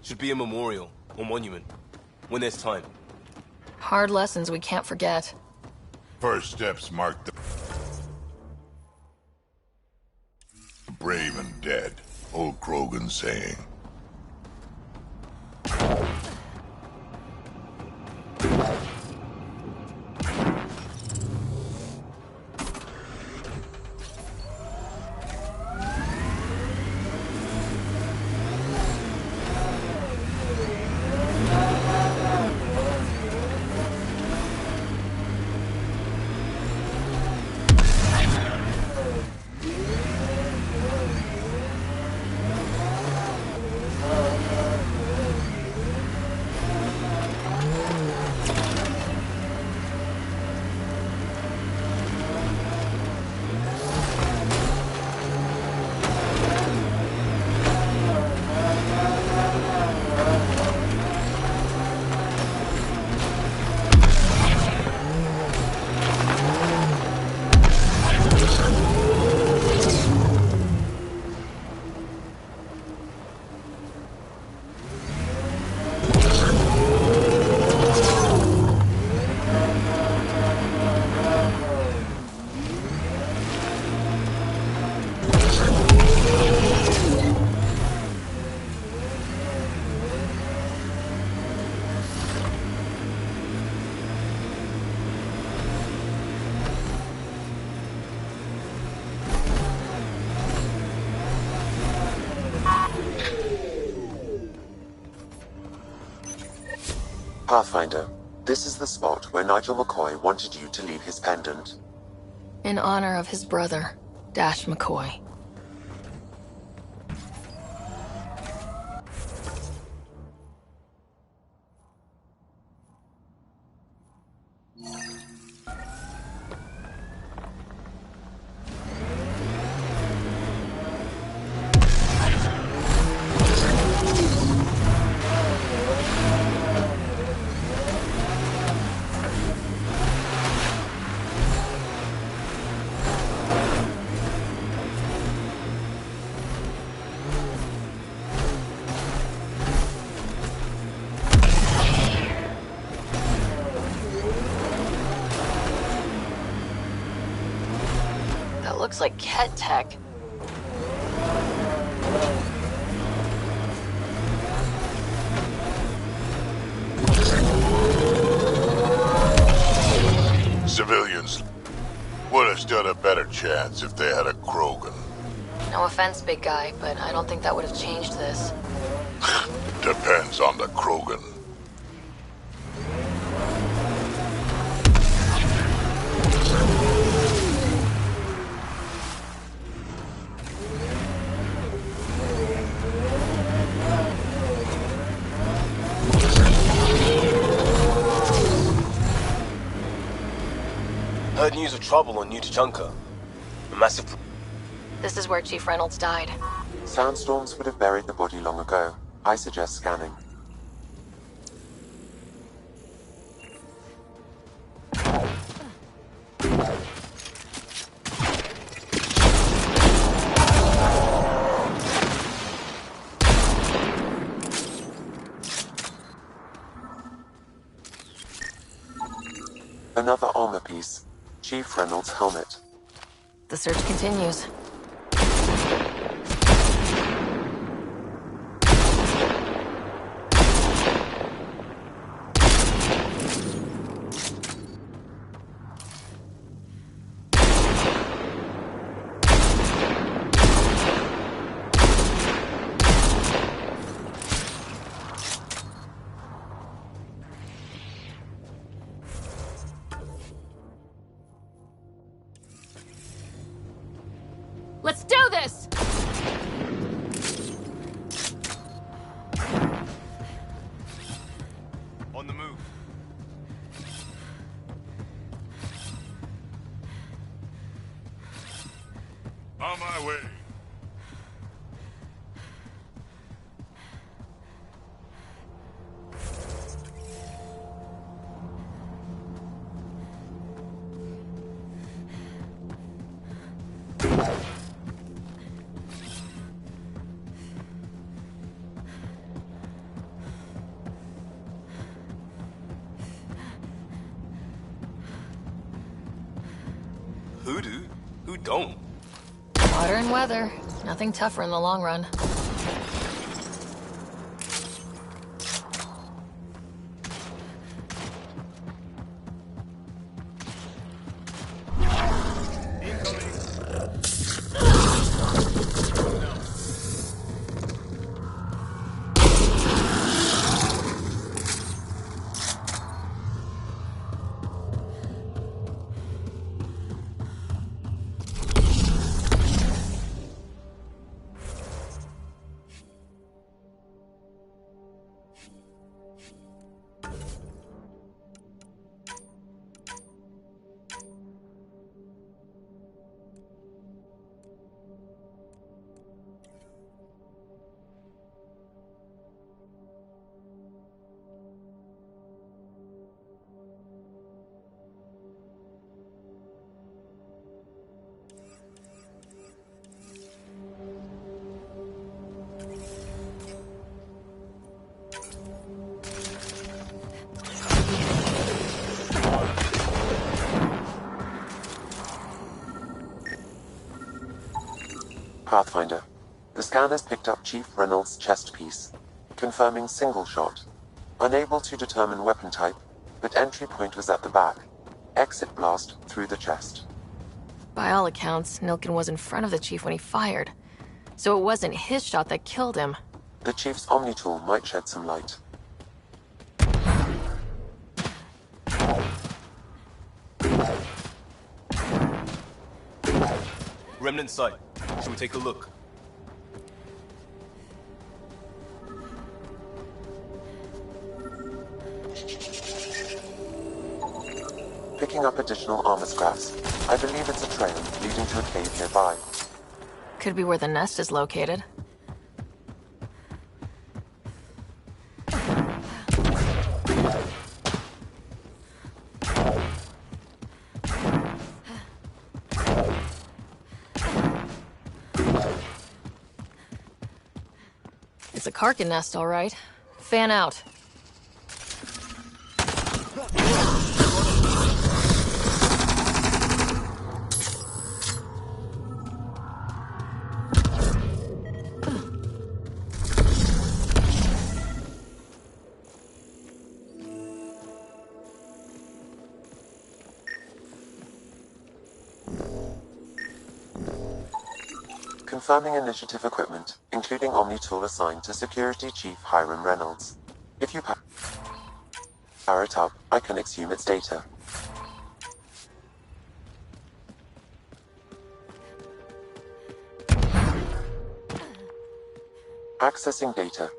D: Should be a memorial or monument. When there's time.
C: Hard lessons we can't forget.
S: First steps mark the brave and dead. Old Krogan saying.
W: Pathfinder, this is the spot where Nigel McCoy wanted you to leave his pendant.
C: In honor of his brother, Dash McCoy. Looks like Ket tech.
S: Civilians would have stood a better chance if they had a Krogan.
C: No offense, big guy, but I don't think that would have changed this.
S: Depends on the Krogan.
D: Heard news of trouble on New Tachanka. A massive...
C: This is where Chief Reynolds died.
W: Sandstorms would have buried the body long ago. I suggest scanning. Another armor piece. Chief Reynolds' helmet.
C: The search continues.
X: Let's do this!
U: On the move. On my way.
F: Who do? Who don't?
C: Water and weather. Nothing tougher in the long run.
W: Pathfinder. The scan has picked up Chief Reynolds' chest piece, confirming single shot. Unable to determine weapon type, but entry point was at the back. Exit blast through the chest.
C: By all accounts, Nilkin was in front of the chief when he fired. So it wasn't his shot that killed him.
W: The Chief's Omni tool might shed some light.
F: Remnant site. Should we take a look?
W: Picking up additional armor scraps. I believe it's a trail leading to a cave nearby.
C: Could be where the nest is located. It's a Karkin nest, all right. Fan out.
W: Confirming initiative equipment, including Omni tool assigned to Security Chief Hiram Reynolds. If you power it up, I can exhume its data. Accessing data.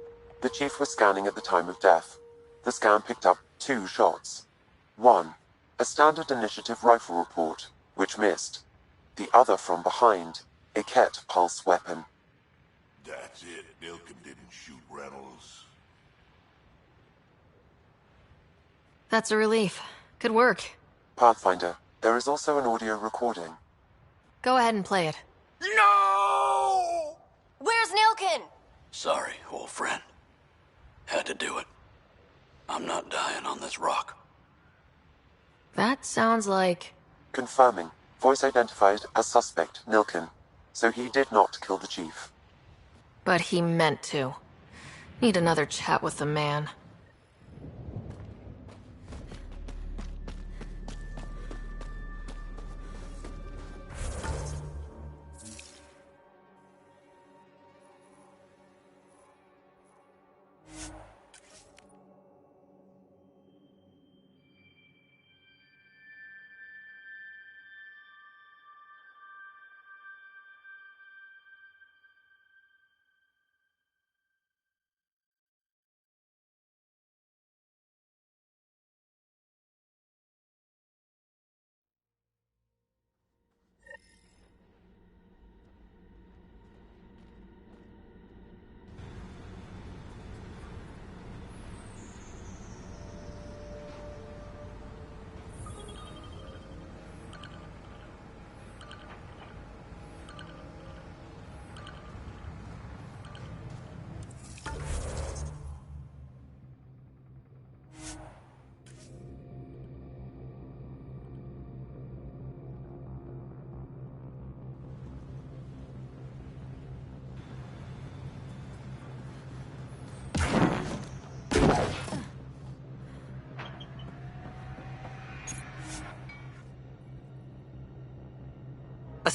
W: The Chief was scanning at the time of death. The scan picked up 2 shots. 1. A standard initiative rifle report, which missed. The other from behind. A Ket pulse weapon.
S: That's it. Nilkin didn't shoot Reynolds.
C: That's a relief. Good work.
W: Pathfinder, there is also an audio recording.
C: Go ahead and play it.
J: No! Where's Nilkin?
Q: Sorry, old friend. Had to do it. I'm not dying on this rock.
C: That sounds like...
W: Confirming. Voice identified as suspect, Nilkin. So he did not kill the Chief.
C: But he meant to. Need another chat with the man.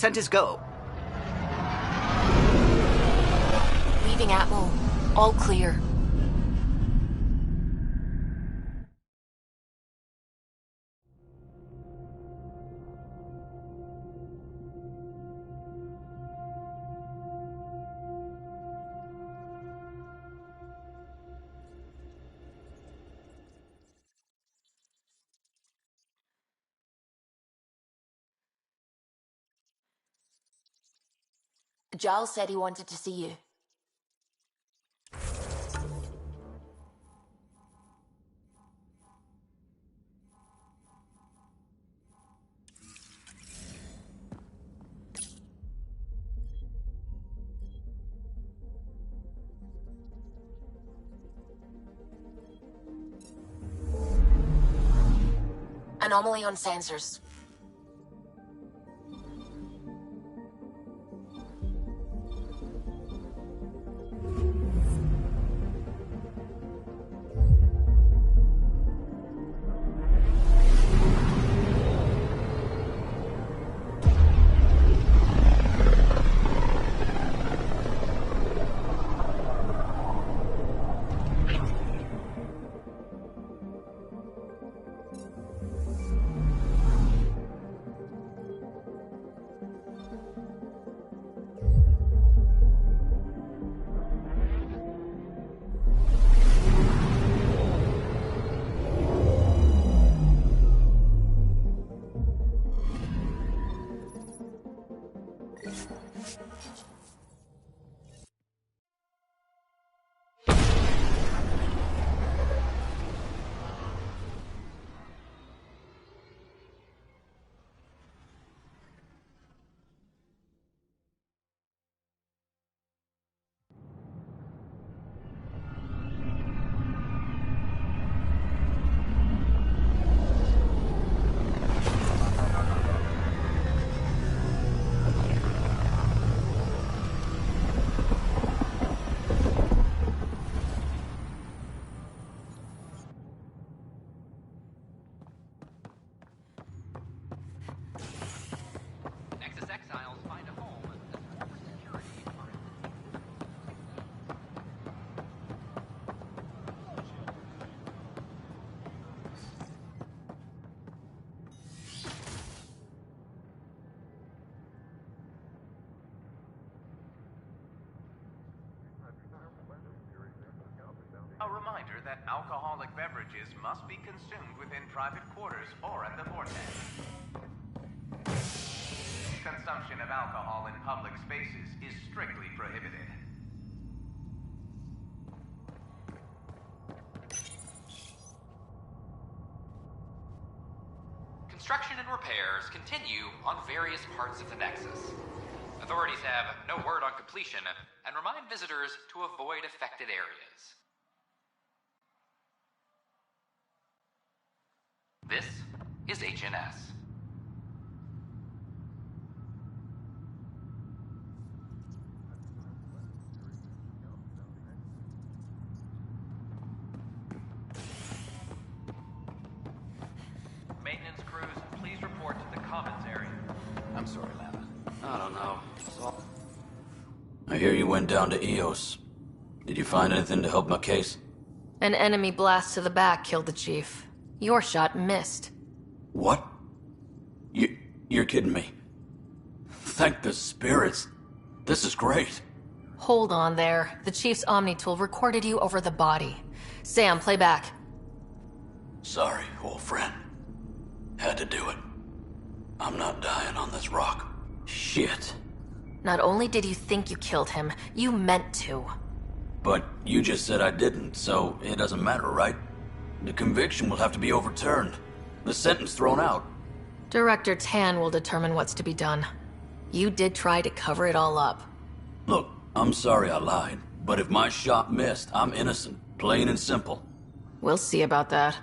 P: Ascent is go.
C: Leaving Atmo. All clear.
E: Giles said he wanted to see you. Anomaly on sensors.
L: A reminder that alcoholic beverages must be consumed within private quarters or at the vortex. Consumption of alcohol in public spaces is strictly prohibited.
H: Construction and repairs continue on various parts of the Nexus. Authorities have no word on completion and remind visitors to avoid affected areas. This is HNS.
L: Maintenance crews, please report to the commons area.
Q: I'm sorry, Lana. I don't know. I hear you went down to EOS. Did you find anything to help my case?
C: An enemy blast to the back killed the chief. Your shot missed.
Q: What? You're kidding me. Thank the spirits. This is great.
C: Hold on there. The chief's Omni tool recorded you over the body. Sam, play back.
Q: Sorry, old friend. Had to do it. I'm not dying on this rock. Shit.
C: Not only did you think you killed him, you meant to.
Q: But you just said I didn't, so it doesn't matter, right? The conviction will have to be overturned. The sentence thrown out.
C: Director Tan will determine what's to be done. You did try to cover it all up.
Q: Look, I'm sorry I lied, but if my shot missed, I'm innocent. Plain and simple.
C: We'll see about that.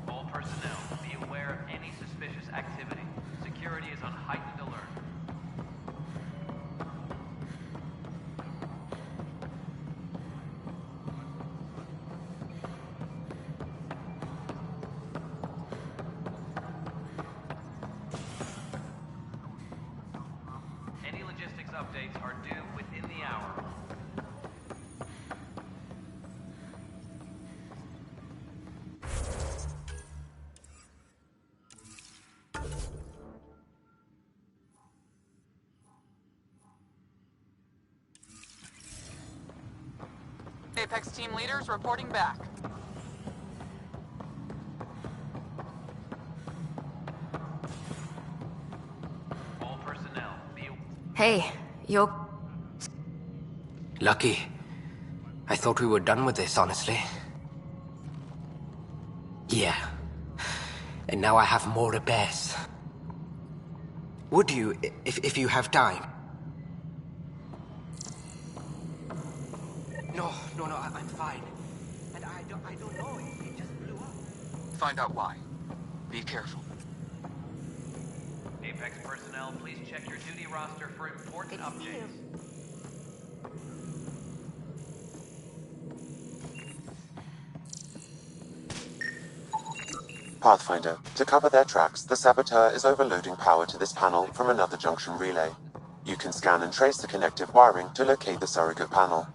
L: All personnel, be aware of any suspicious activity. Security is on heightened alert. updates are due within the hour.
O: Apex team leaders reporting back.
L: All personnel, be...
C: Hey, you...
N: Lucky. I thought we were done with this, honestly. Yeah. And now I have more repairs. Would you, if you have time? No, I'm fine. And I don't know, it just blew up.
O: Find out why. Be careful.
L: Apex personnel, please check your duty roster for important updates.
W: Pathfinder, to cover their tracks, the Saboteur is overloading power to this panel from another junction relay. You can scan and trace the connective wiring to locate the surrogate panel.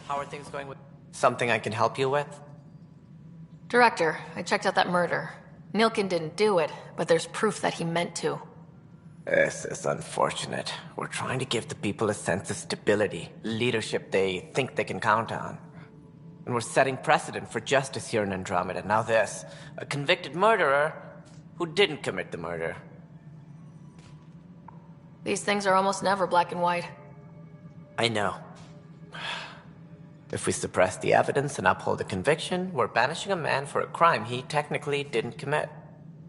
B: How are things going with... Something I can help you with?
C: Director, I checked out that murder. Nilkin didn't do it, but there's proof that he meant to.
B: This is unfortunate. We're trying to give the people a sense of stability, leadership they think they can count on. And we're setting precedent for justice here in Andromeda. Now this, a convicted murderer who didn't commit the murder.
C: These things are almost never black and white.
B: I know. If we suppress the evidence and uphold the conviction, we're banishing a man for a crime he technically didn't commit.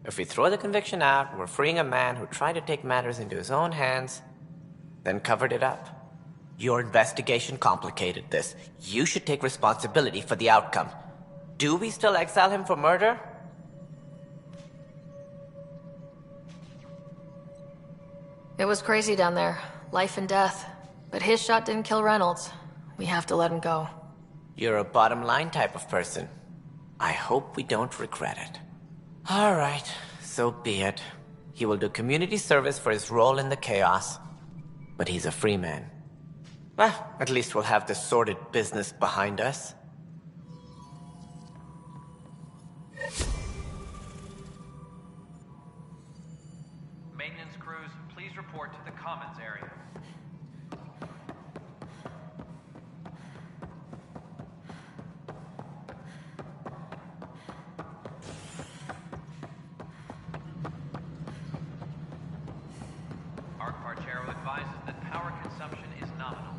B: If we throw the conviction out, we're freeing a man who tried to take matters into his own hands, then covered it up. Your investigation complicated this. You should take responsibility for the outcome. Do we still exile him for murder?
C: It was crazy down there. Life and death. But his shot didn't kill Reynolds. We have to let him go.
B: You're a bottom line type of person. I hope we don't regret it. All right, so be it. He will do community service for his role in the chaos. But he's a free man. Well, at least we'll have this sordid business behind us.
L: Maintenance crews, please report to the commons area. Arc-Parchero advises that power consumption is nominal.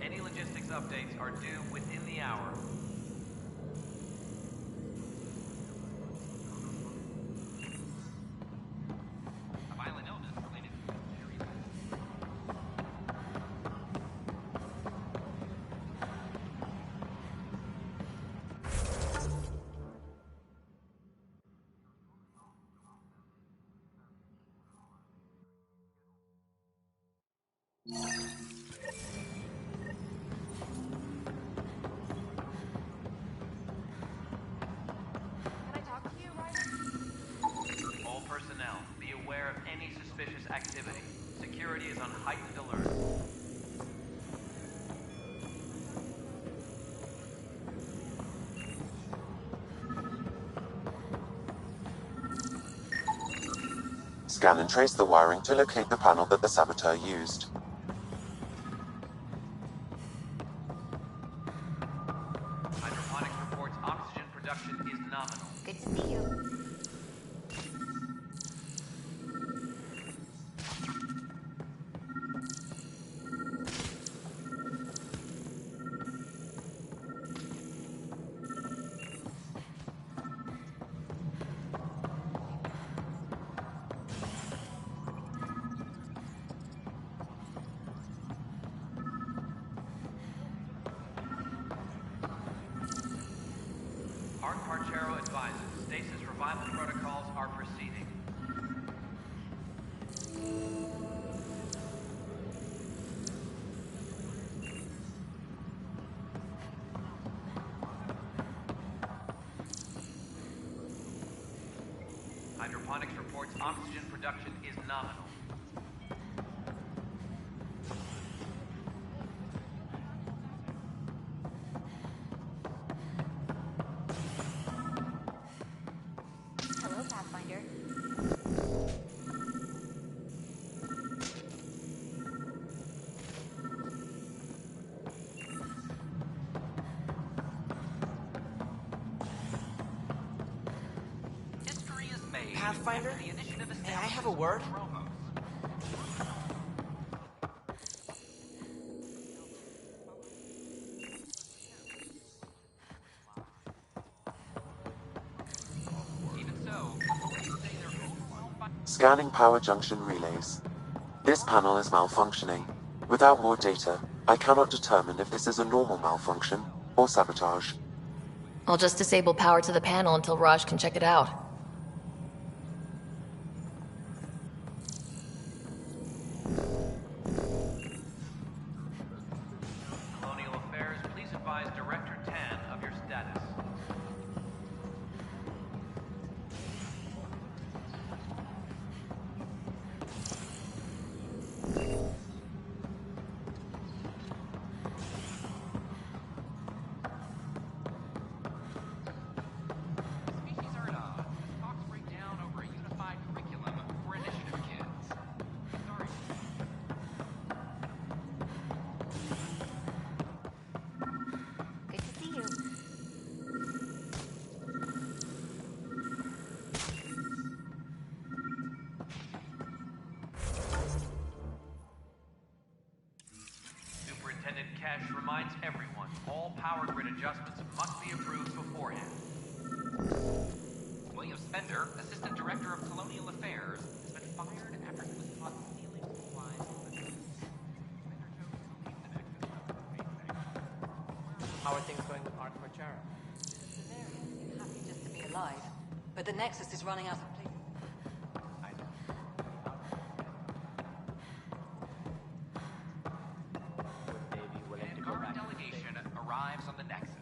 L: Any logistics updates are due within the hour. A violent illness related to all personnel, be aware of any suspicious activity. Security is on heightened alert.
W: Scan and trace the wiring to locate the panel that the Saboteur used.
L: Hydroponics reports oxygen production is nominal.
T: Good to see you.
L: Arc-Parchero advises stasis revival protocols are proceeding. Hydroponics reports oxygen production is nominal.
T: Hello, Pathfinder.
H: History is made.
B: Pathfinder?
H: after the initiative
B: May I have a word?
H: Even so, authorities say they're overwhelmed by
W: Scanning power junction relays. This panel is malfunctioning. Without more data, I cannot determine if this is a normal malfunction or sabotage.
C: I'll just disable power to the panel until Raj can check it out.
L: Colonial Affairs, please advise Director Tan of your status.
H: species are at odds. Talks break down over a unified curriculum for initiative kids. Sorry.
T: Good to see you.
L: Superintendent Cash reminds everyone, all power grid adjustments must be approved beforehand.
H: William Spender, Assistant Director of Colonial Affairs, has been fired after he was caught stealing supplies from the Nexus. Spender chose to leave the Nexus after
B: How are things going with Ark Marchara?
K: Salarians seem happy just to be alive, but the Nexus is running out of places.
H: An guard delegation arrives on the Nexus.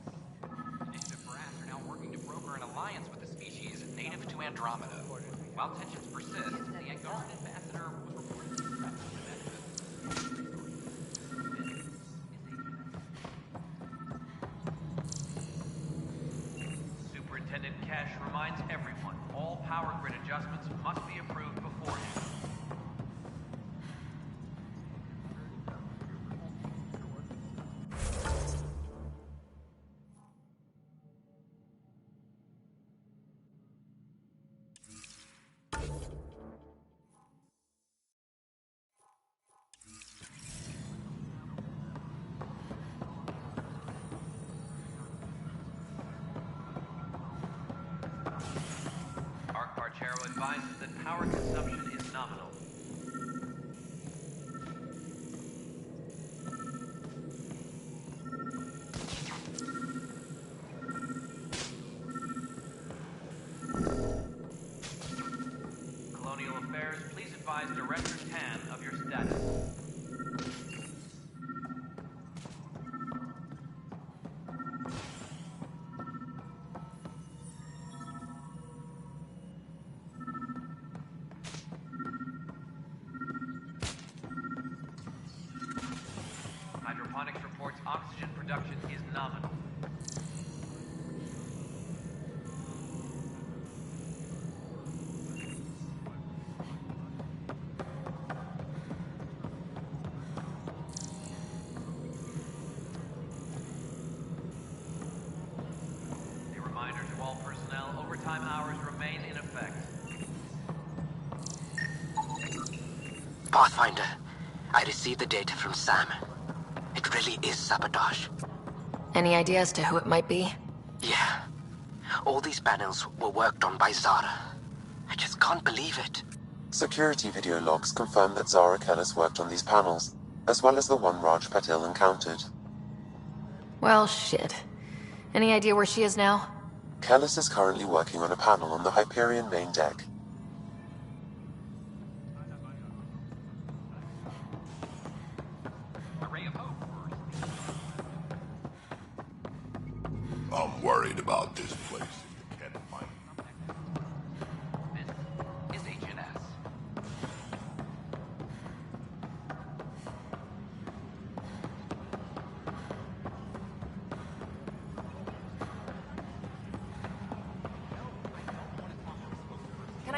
H: Initiative brass are now working to broker an alliance with a species native to Andromeda. While tensions persist, the Angaran ambassador was reportedly threatening the Nexus.
L: Superintendent Cash reminds everyone, all power grid adjustments must be approved beforehand. Ark Parchero advises that power consumption is nominal. Colonial Affairs, please advise Director Tan of your status. Hydroponics reports oxygen production is nominal. A reminder to all personnel, overtime hours remain in effect.
N: Pathfinder, I received the data from Sam. It really is sabotage.
C: Any idea as to who it might be?
N: Yeah. All these panels were worked on by Zara. I just can't believe it.
W: Security video logs confirm that Zara Kellis worked on these panels, as well as the one Raj Patil encountered.
C: Well, shit. Any idea where she is now?
W: Kellis is currently working on a panel on the Hyperion main deck.
H: A ray of hope for
S: I'm worried about this place. If the cat find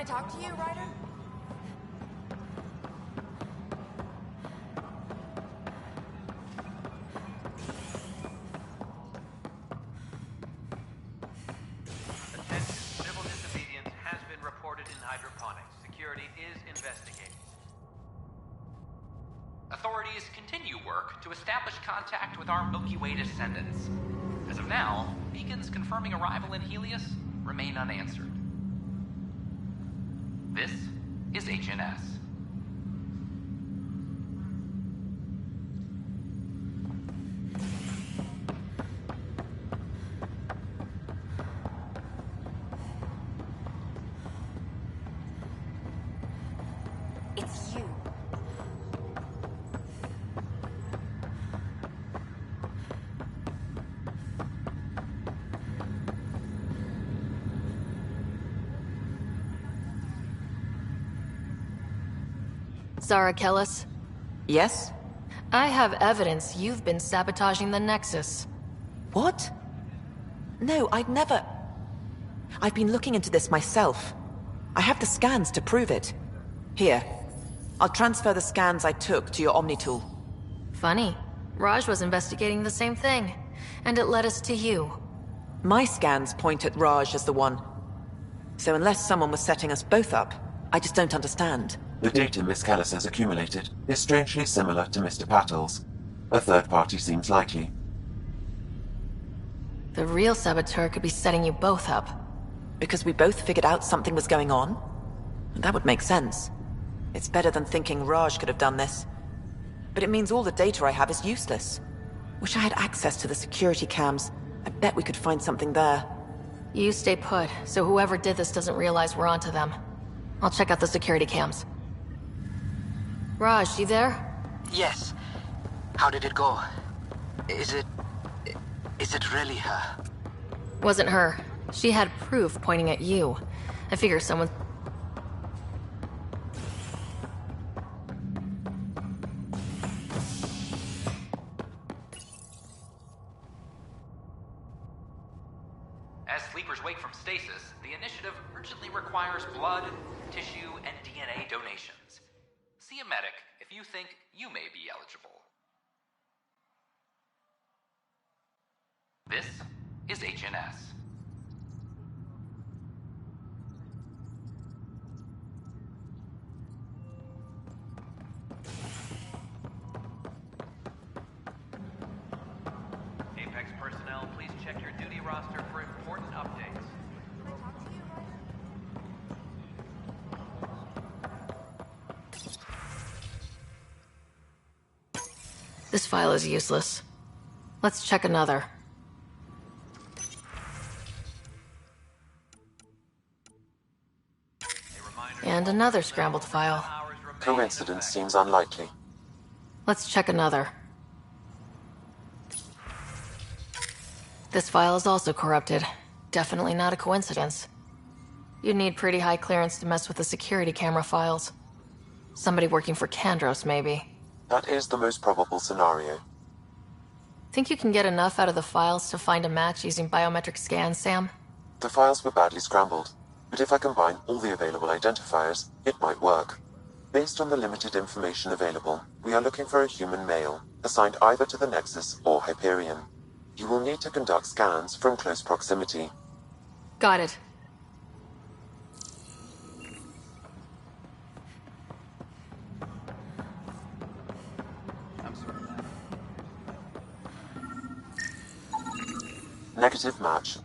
J: I talk to you, Ryder?
L: Attention. Civil disobedience has been reported in hydroponics. Security is investigating.
H: Authorities continue work to establish contact with our Milky Way descendants. As of now, beacons confirming arrival in Helios remain unanswered. This is HNS.
J: It's you.
C: Zara Kellis?
G: Yes?
C: I have evidence you've been sabotaging the Nexus.
G: What? No, I'd never... I've been looking into this myself. I have the scans to prove it. Here. I'll transfer the scans I took to your Omni tool.
C: Funny. Raj was investigating the same thing, and it led us to you.
G: My scans point at Raj as the one. So unless someone was setting us both up, I just don't understand.
W: The data Miss Callis has accumulated is strangely similar to Mr. Patel's. A third party seems likely.
C: The real saboteur could be setting you both up.
G: Because we both figured out something was going on? That would make sense. It's better than thinking Raj could have done this. But it means all the data I have is useless. Wish I had access to the security cams. I bet we could find something there.
C: You stay put, so whoever did this doesn't realize we're onto them. I'll check out the security cams. Raj, you there?
N: Yes. How did it go? Is it really her?
C: Wasn't her. She had proof pointing at you. I figure someone...
H: As sleepers wake from stasis, the initiative urgently requires blood, tissue, and DNA donations. See a medic if you think you may be eligible. This is HNS.
L: Apex personnel, please check your duty roster for important updates.
C: This file is useless. Let's check another. And another scrambled file.
W: Coincidence seems unlikely.
C: Let's check another. This file is also corrupted. Definitely not a coincidence. You'd need pretty high clearance to mess with the security camera files. Somebody working for Kandros, maybe.
W: That is the most probable scenario.
C: Think you can get enough out of the files to find a match using biometric scans, Sam?
W: The files were badly scrambled, but if I combine all the available identifiers, it might work. Based on the limited information available, we are looking for a human male, assigned either to the Nexus or Hyperion. You will need to conduct scans from close proximity.
C: Got it.
W: Negative match.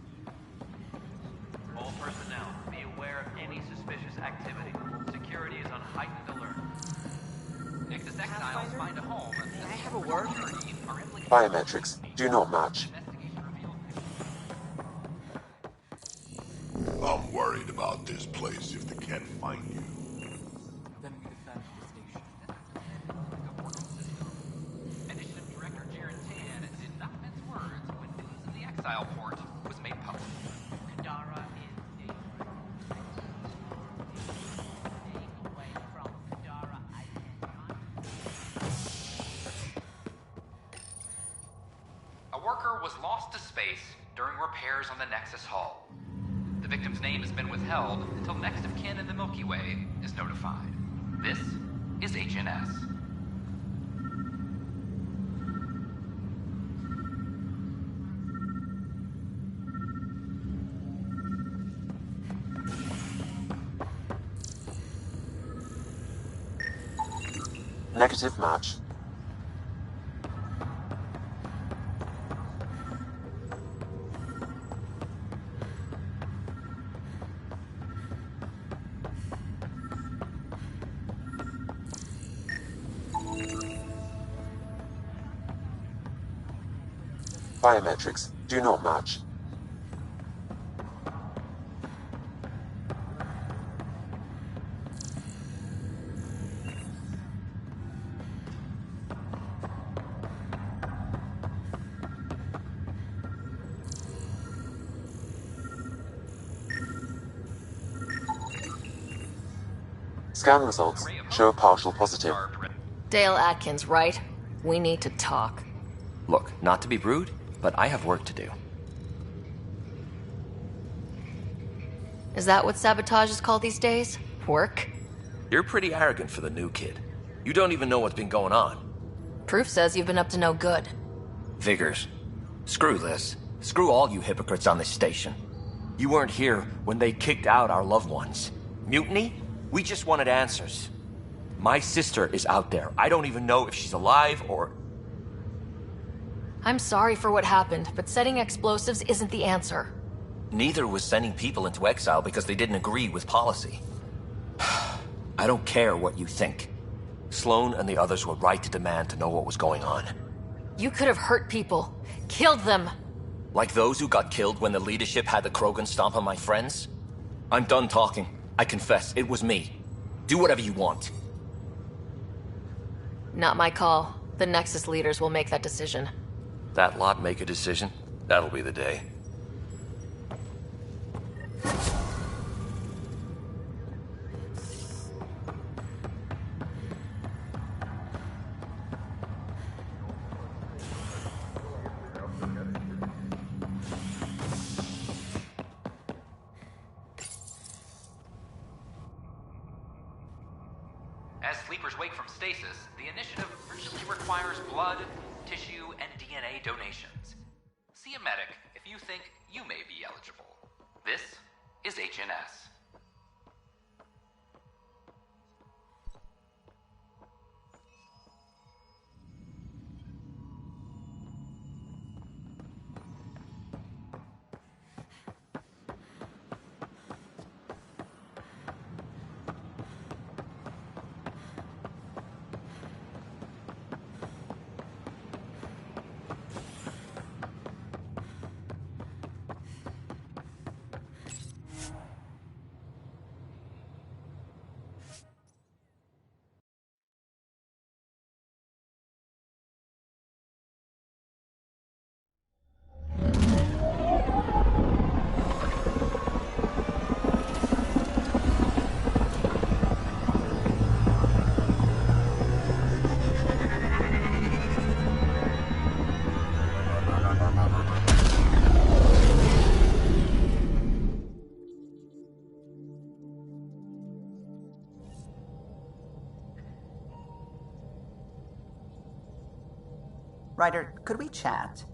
L: All personnel, be aware of any suspicious activity. Security is on heightened alert.
H: Nexus exiles find a home.
O: May I have a word?
W: Biometrics do not match.
S: I'm worried about this place if they can't find you.
O: Then we defend the station.
H: Initiative Director Jared Tan did not mince words when news of the exile port was made public. Kadara is dangerous. Staying away from Kadara A worker was lost to space during repairs on the Nexus Hull. The victim's name has been withheld. held until next of kin in the Milky Way is notified. This is HNS.
W: Negative match. Biometrics do not match. Scan results show partial positive.
C: Dale Atkins, right? We need to talk.
A: Look, not to be rude, but I have work to do.
C: Is that what sabotage is called these days? Work?
A: You're pretty arrogant for the new kid. You don't even know what's been going on.
C: Proof says you've been up to no good.
A: Vigors. Screw this. Screw all you hypocrites on this station. You weren't here when they kicked out our loved ones. Mutiny? We just wanted answers. My sister is out there. I don't even know if she's alive or...
C: I'm sorry for what happened, but setting explosives isn't the answer.
A: Neither was sending people into exile because they didn't agree with policy. I don't care what you think. Sloan and the others were right to demand to know what was going on.
C: You could have hurt people. Killed them.
A: Like those who got killed when the leadership had the Krogan stomp on my friends? I'm done talking. I confess, it was me. Do whatever you want.
C: Not my call. The Nexus leaders will make that decision.
A: That lot make a decision? That'll be the day.
H: As sleepers wake from stasis, the initiative urgently requires blood, tissue, and DNA donations. See a medic if you think you may be eligible. This is HNS.
P: Ryder, could we chat?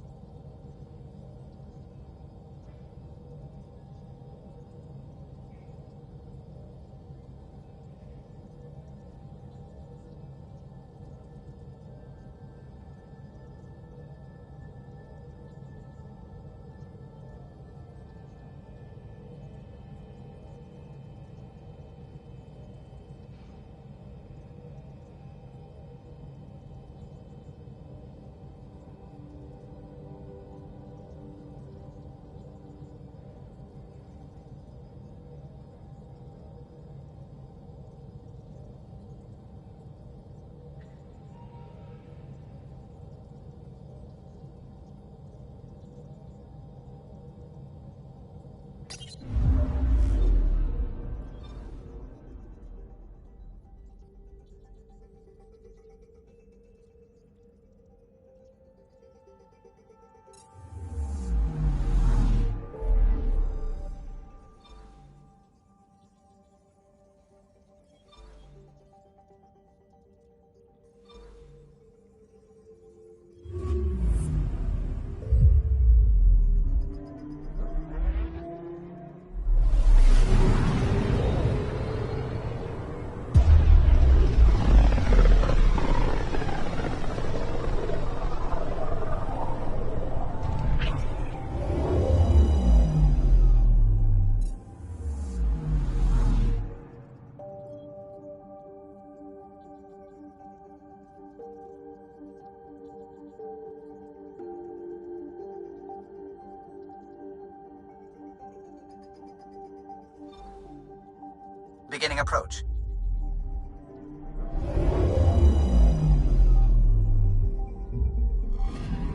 P: Beginning approach.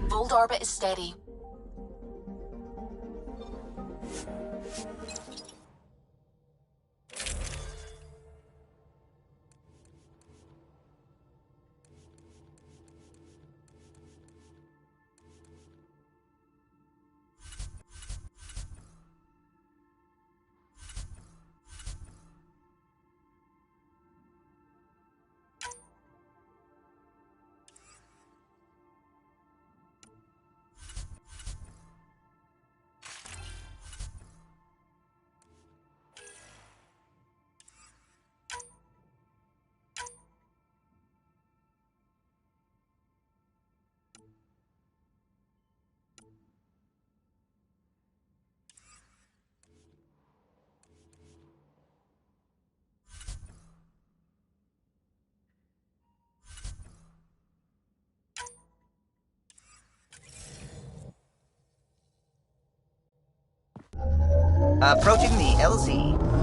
E: Volt orbit is steady.
P: Approaching the LZ.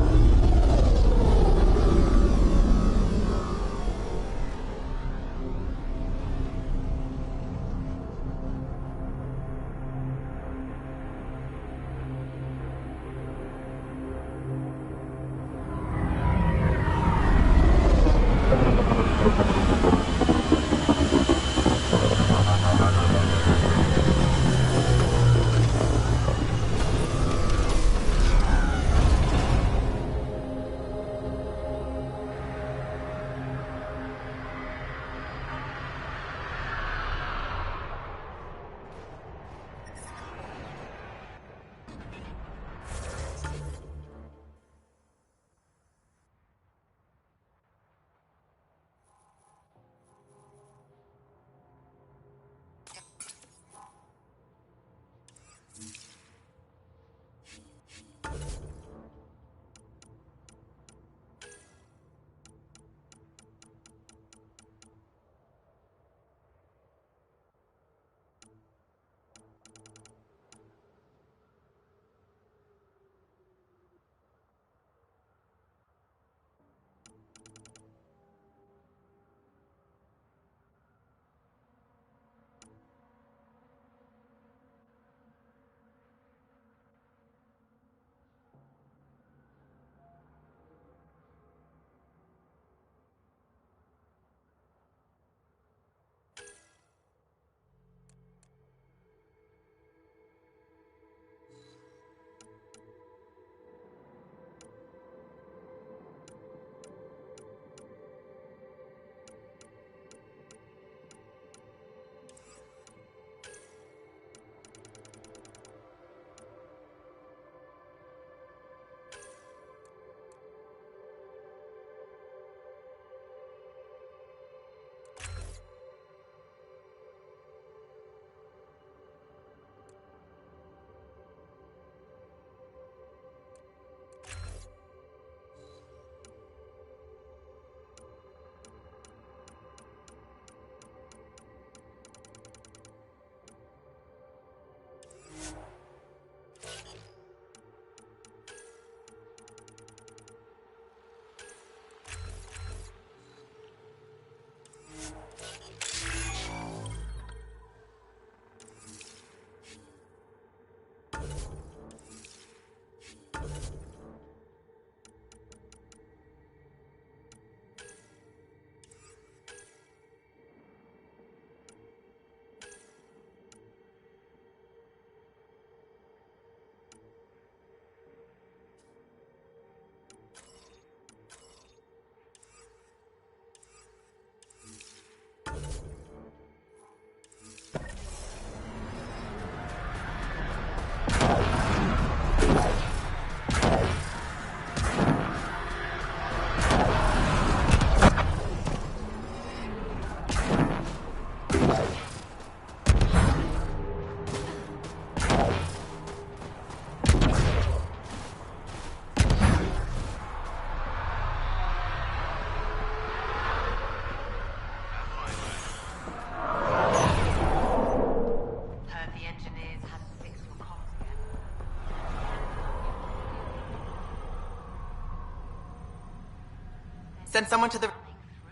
I: Send someone to the...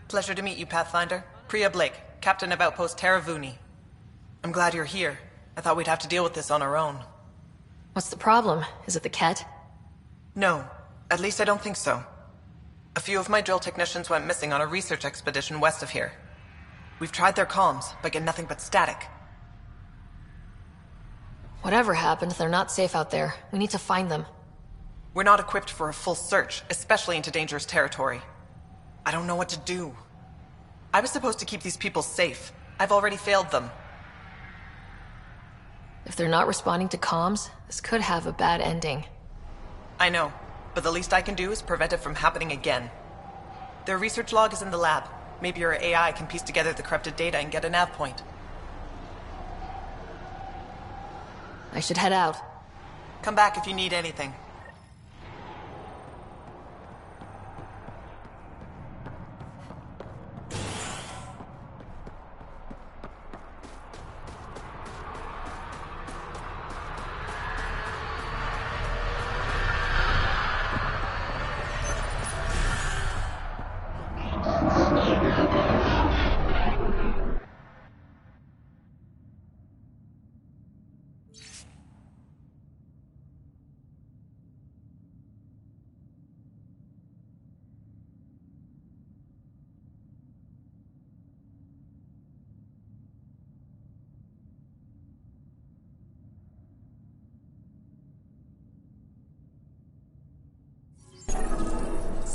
I: Pleasure to meet you, Pathfinder. Priya Blake, Captain of Outpost Taravuni. I'm glad you're here. I thought we'd have to deal with this on our own.
C: What's the problem? Is it the Ket?
I: No. At least I don't think so. A few of my drill technicians went missing on a research expedition west of here. We've tried their comms, but get nothing but static.
C: Whatever happened, they're not safe out there. We need to find them.
I: We're not equipped for a full search, especially into dangerous territory. I don't know what to do. I was supposed to keep these people safe. I've already failed them.
C: If they're not responding to comms, this could have a bad ending.
I: I know, but the least I can do is prevent it from happening again. Their research log is in the lab. Maybe your AI can piece together the corrupted data and get a nav point.
C: I should head out.
I: Come back if you need anything.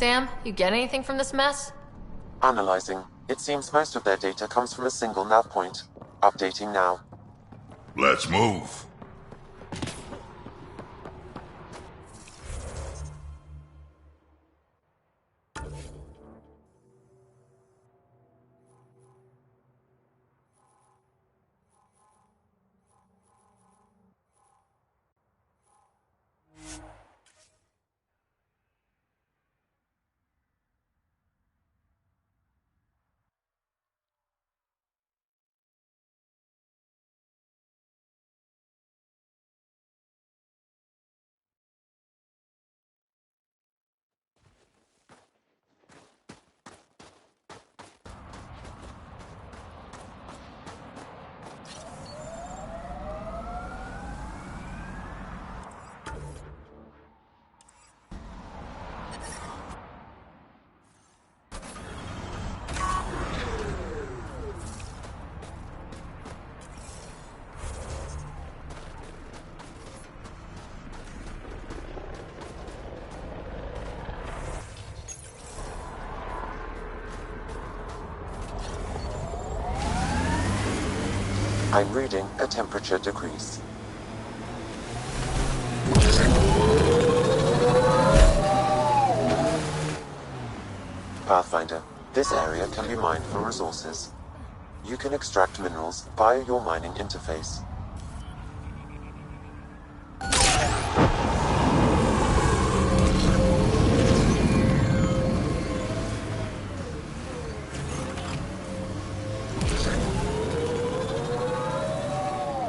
C: Sam, you get anything from this mess?
W: Analyzing. It seems most of their data comes from a single nav point. Updating now.
S: Let's move.
W: I'm reading a temperature decrease. Pathfinder, this area can be mined for resources. You can extract minerals via your mining interface.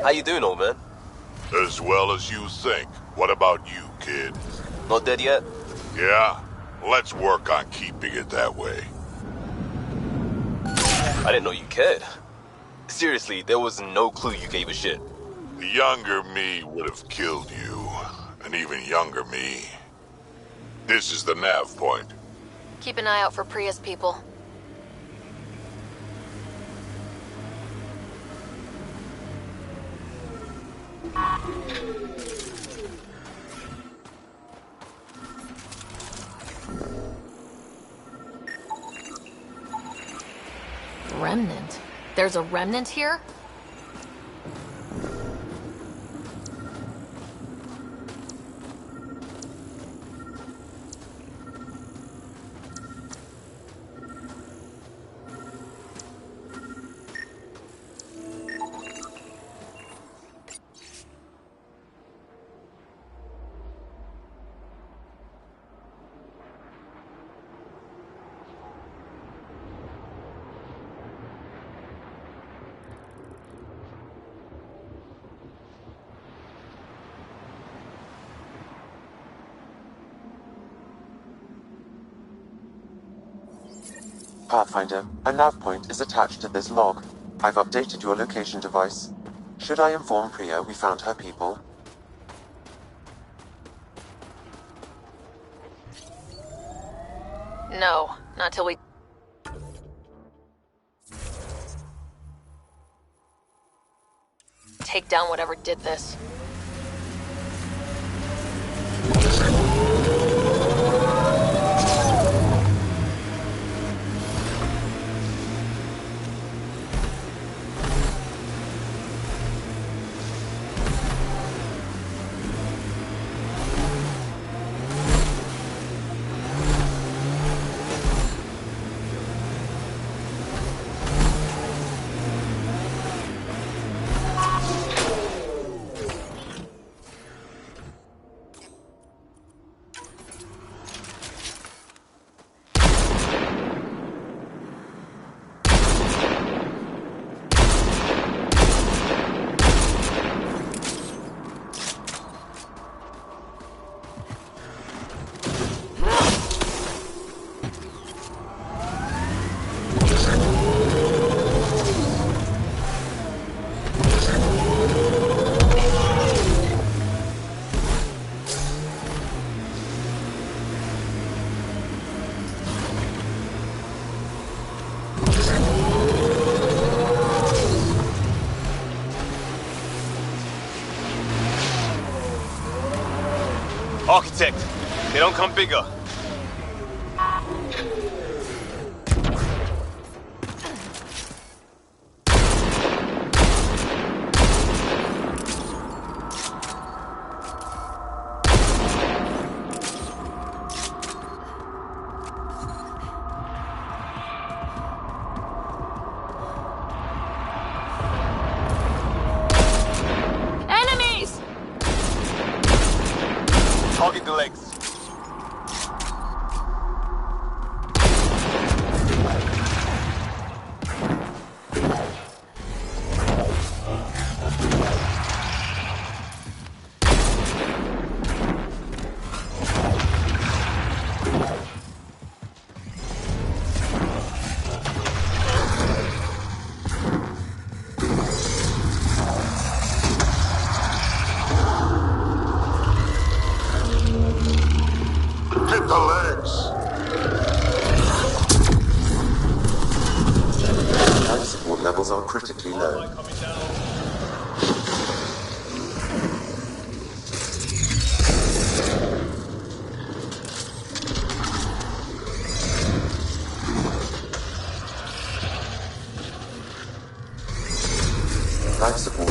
D: How you doing, old man?
S: As well as you think. What about you, kid?
D: Not dead yet?
S: Yeah? Let's work on keeping it that way.
D: I didn't know you cared. Seriously, there was no clue you gave a shit.
S: The younger me would have killed you. An even younger me. This is the nav point.
C: Keep an eye out for Priya's people. Remnant? There's a remnant here?
W: Pathfinder, a nav point is attached to this log. I've updated your location device. Should I inform Priya we found her people?
C: No, not till we... take down whatever did this.
D: Architect, they don't come bigger.
C: Enemies!
D: Target the legs.
S: Hit the legs!
W: Life support levels are critically low. Life support.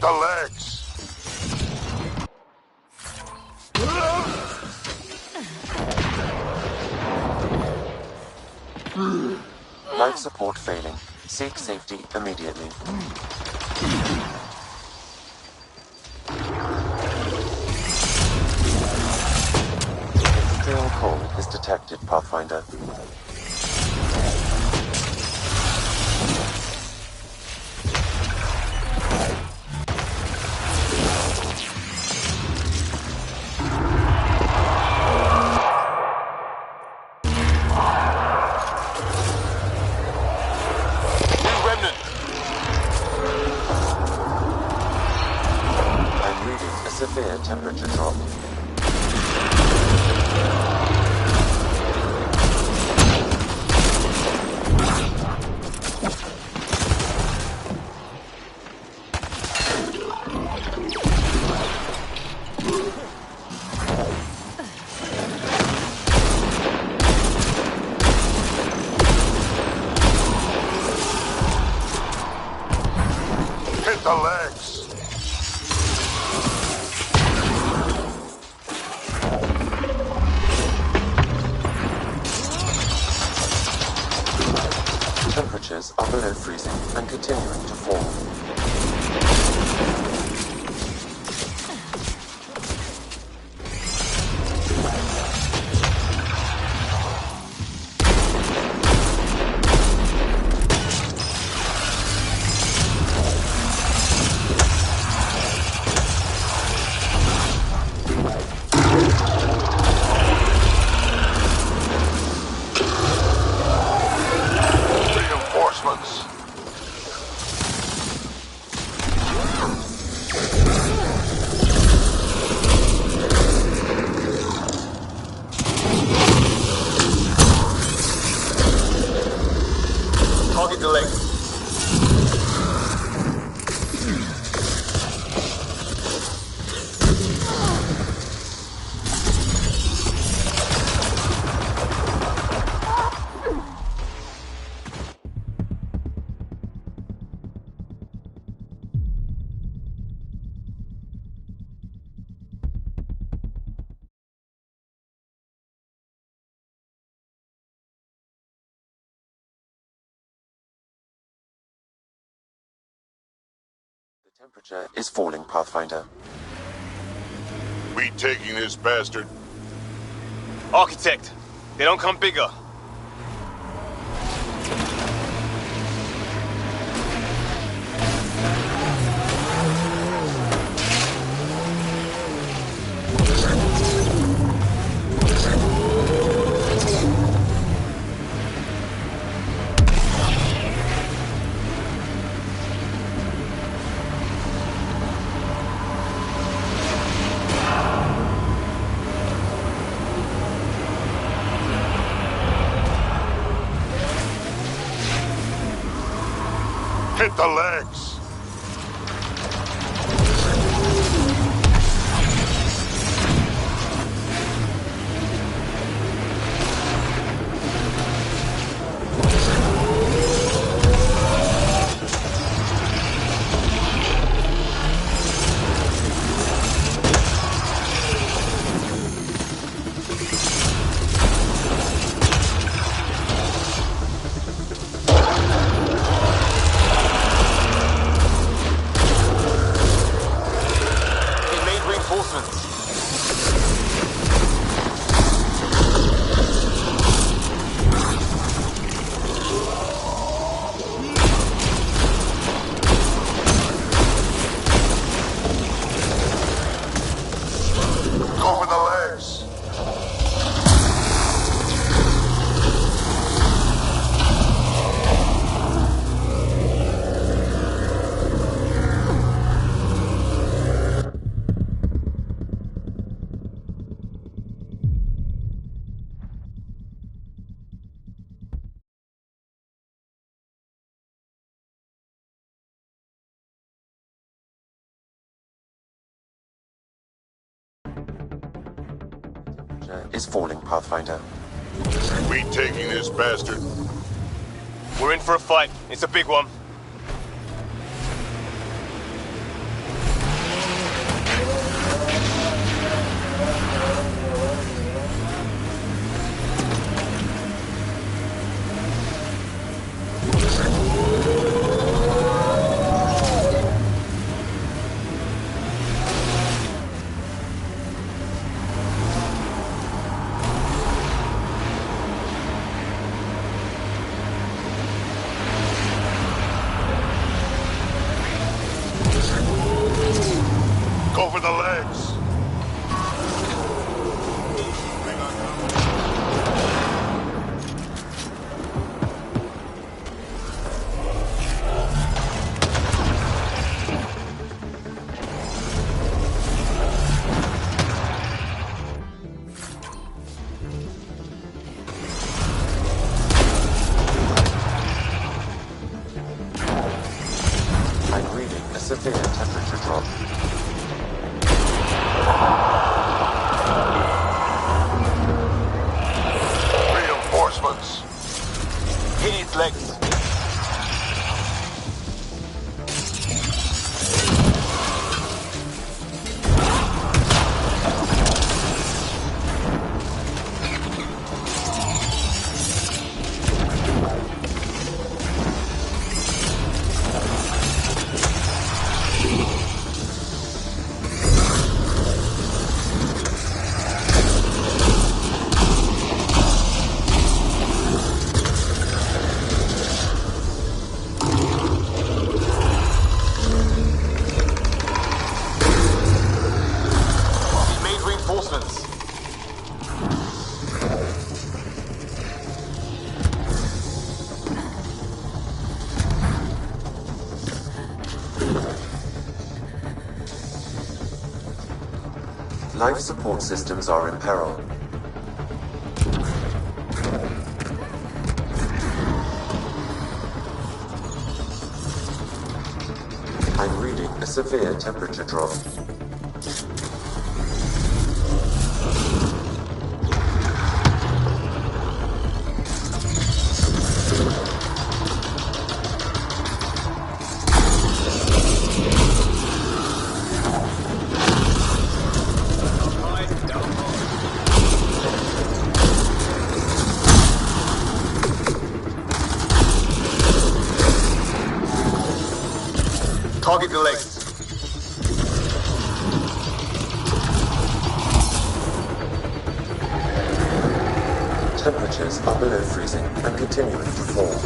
S: the legs!
W: Life support failing. Seek safety immediately. Extreme cold is detected, Pathfinder. Severe temperature drop.
S: Hit the legs! Temperatures are below freezing and continuing to fall. Reinforcements!
D: Target the leg.
W: The temperature is falling, Pathfinder.
S: We taking this bastard?
D: Architect, they don't come bigger.
S: Hit the legs! Go for the legs!
W: Is falling, Pathfinder.
S: We taking this bastard?
D: We're in for a fight. It's a big one.
S: legs.
W: I'm reading a severe temperature drop.
S: Reinforcements.
D: He needs legs. He made reinforcements.
W: Life support systems are in peril. I'm reading a severe temperature drop.
D: Target the legs.
W: Temperatures are below freezing and continuing to fall.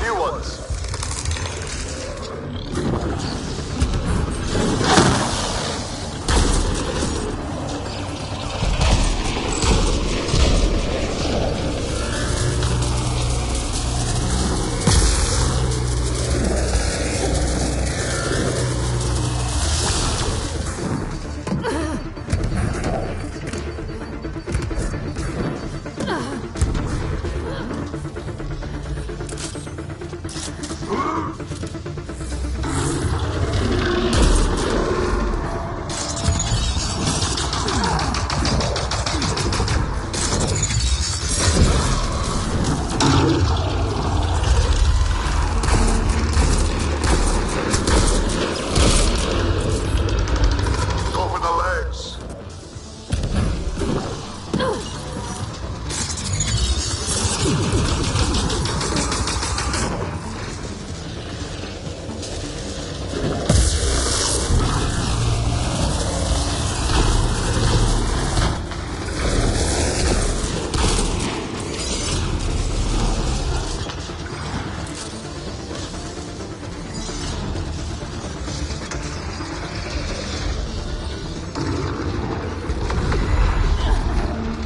D: New ones.
S: Go for the legs.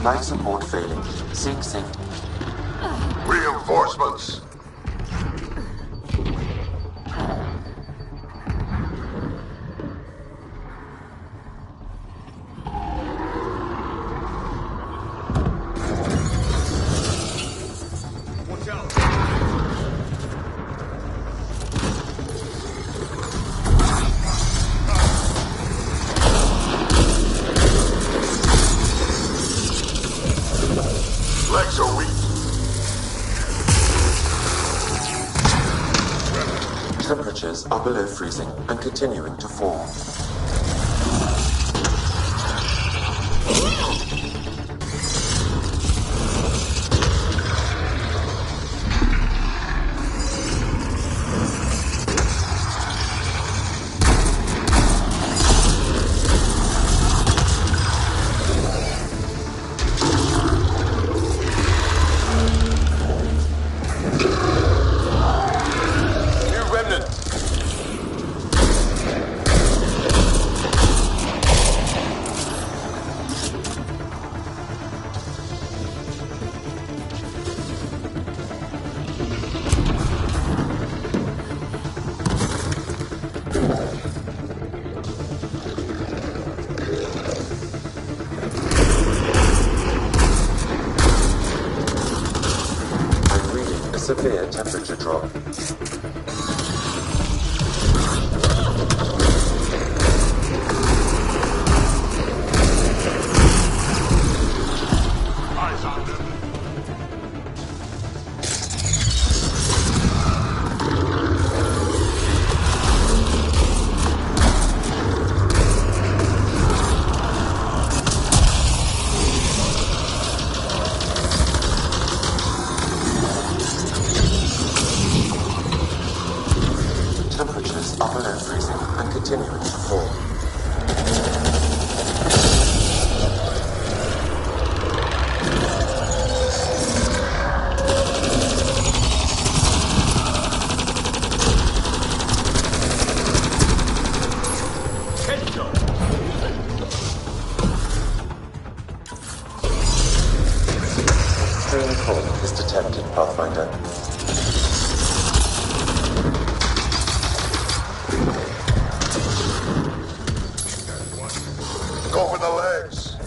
W: Life support failing. Sync.
S: Reinforcements.
W: temperatures are below freezing and continuing to fall. Severe temperature drop.
S: Eyes on them. Temperatures are below freezing and continuing to fall. Extreme cold is detected, Pathfinder. Go for the legs.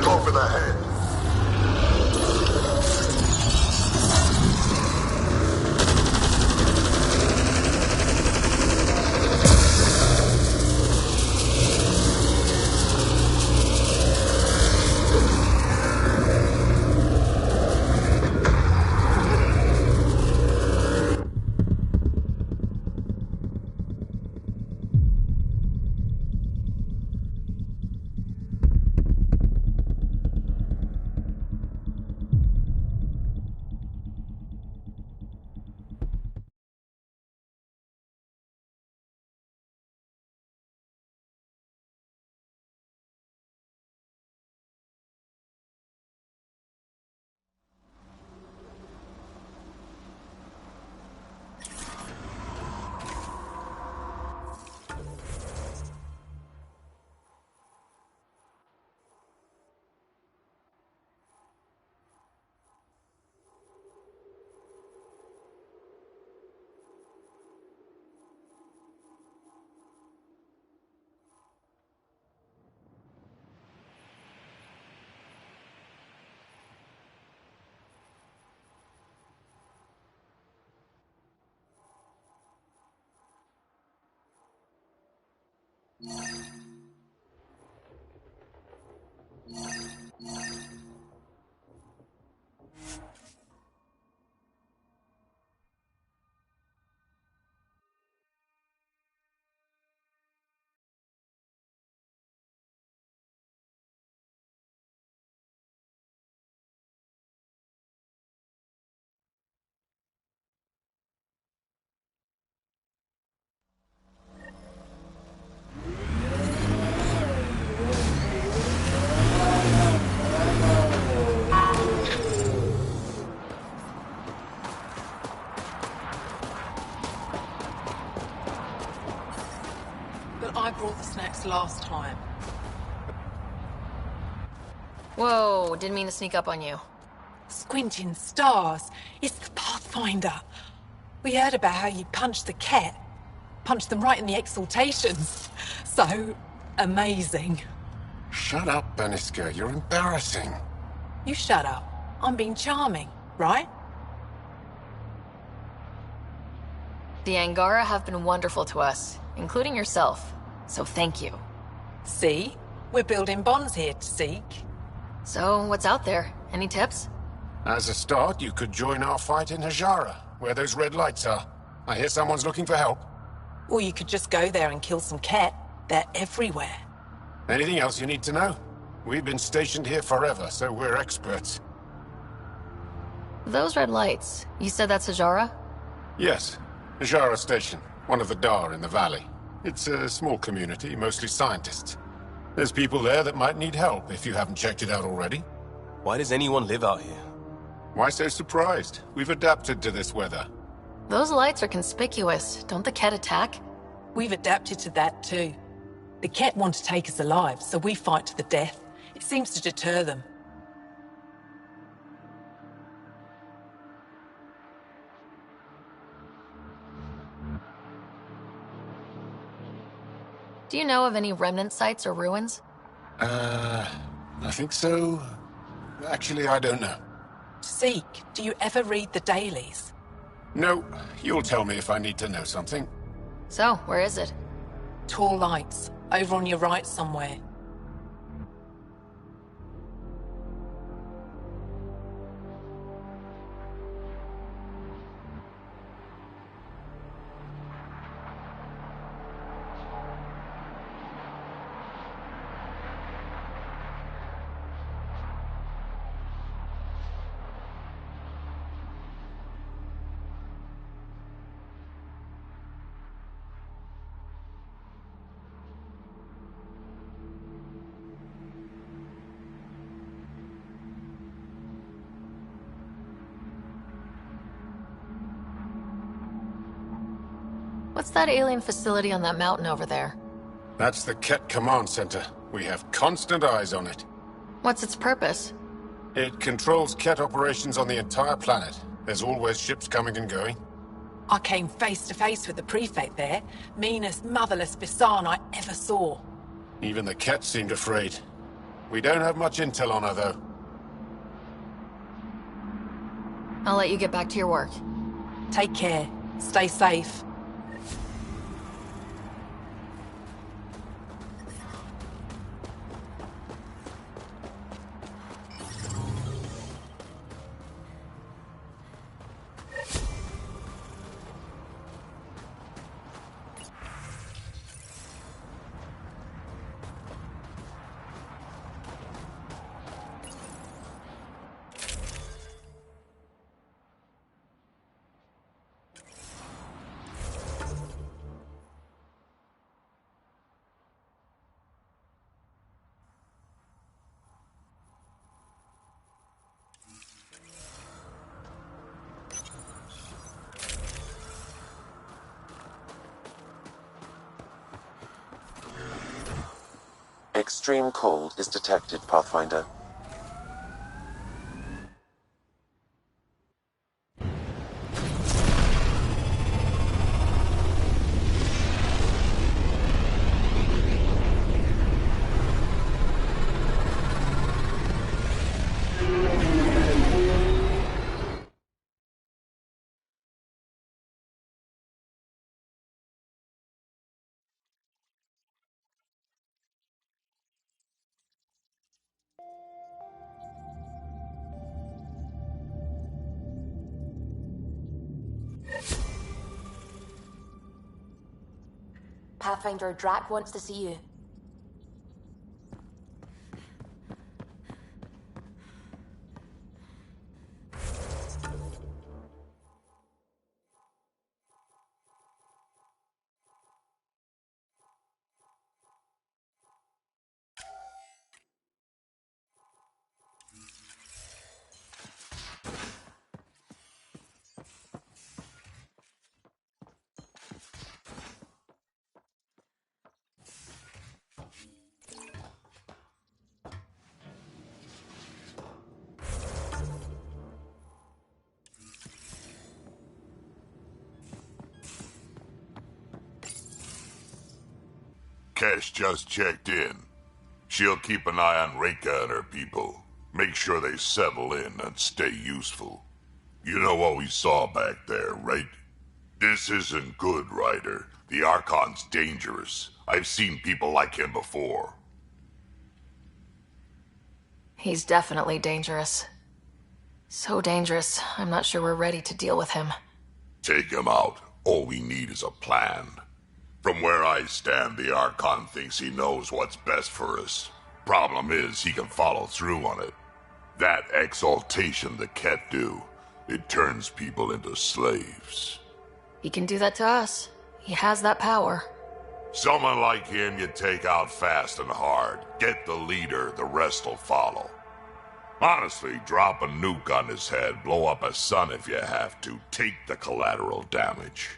S: Go for the head.
O: But I brought the snacks last time.
C: Whoa, didn't mean to sneak up on you.
O: Squinting stars. It's the Pathfinder. We heard about how you punched the cat. Punched them right in the exaltations. So amazing.
S: Shut up, Beniska. You're embarrassing.
O: You shut up. I'm being charming, right?
C: The Angara have been wonderful to us, including yourself. So thank you.
O: See? We're building bonds here to seek.
C: So, what's out there? Any tips?
M: As a start, you could join our fight in Hajara, where those red lights are. I hear someone's looking for help.
O: Or you could just go there and kill some Ket. They're everywhere.
M: Anything else you need to know? We've been stationed here forever, so we're experts.
C: Those red lights, you said that's Hajara?
M: Yes, Hajara Station, one of the Dar in the valley. It's a small community, mostly scientists. There's people there that might need help if you haven't checked it out already.
D: Why does anyone live out here?
M: Why so surprised? We've adapted to this weather.
C: Those lights are conspicuous. Don't the Ket attack?
O: We've adapted to that too. The Ket want to take us alive, so we fight to the death. It seems to deter them.
C: Do you know of any remnant sites or ruins?
M: I think so. Actually, I don't know.
O: Seek, do you ever read the dailies?
M: No, you'll tell me if I need to know something.
C: So, where is it?
O: Tall lights, over on your right somewhere.
C: What's that alien facility on that mountain over there?
M: That's the Ket Command Center. We have constant eyes on it.
C: What's its purpose?
M: It controls Ket operations on the entire planet. There's always ships coming and going.
O: I came face to face with the prefect there. Meanest, motherless Bisan I ever saw.
M: Even the Ket seemed afraid. We don't have much intel on her, though.
C: I'll let you get back to your work.
O: Take care. Stay safe.
W: Extreme cold is detected, Pathfinder.
E: Pathfinder, Drac wants to see you.
S: Kesh just checked in. She'll keep an eye on Reika and her people. Make sure they settle in and stay useful. You know what we saw back there, right? This isn't good, Ryder. The Archon's dangerous. I've seen people like him before.
C: He's definitely dangerous. So dangerous, I'm not sure we're ready to deal with him.
S: Take him out. All we need is a plan. From where I stand, the Archon thinks he knows what's best for us. Problem is, he can follow through on it. That exaltation the Ket do, it turns people into slaves.
C: He can do that to us. He has that power.
S: Someone like him you take out fast and hard. Get the leader, the rest will follow. Honestly, drop a nuke on his head, blow up a sun if you have to. Take the collateral damage.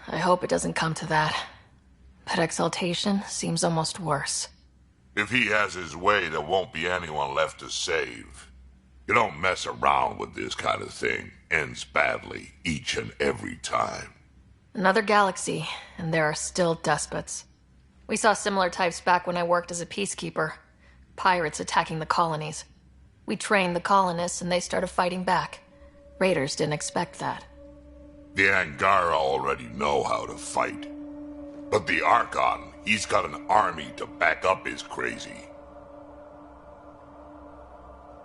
C: I hope it doesn't come to that. But exaltation seems almost worse.
S: If he has his way, there won't be anyone left to save. You don't mess around with this kind of thing. Ends badly, each and every time.
C: Another galaxy, and there are still despots. We saw similar types back when I worked as a peacekeeper. Pirates attacking the colonies. We trained the colonists and they started fighting back. Raiders didn't expect that.
S: The Angara already know how to fight. But the Archon, he's got an army to back up his crazy.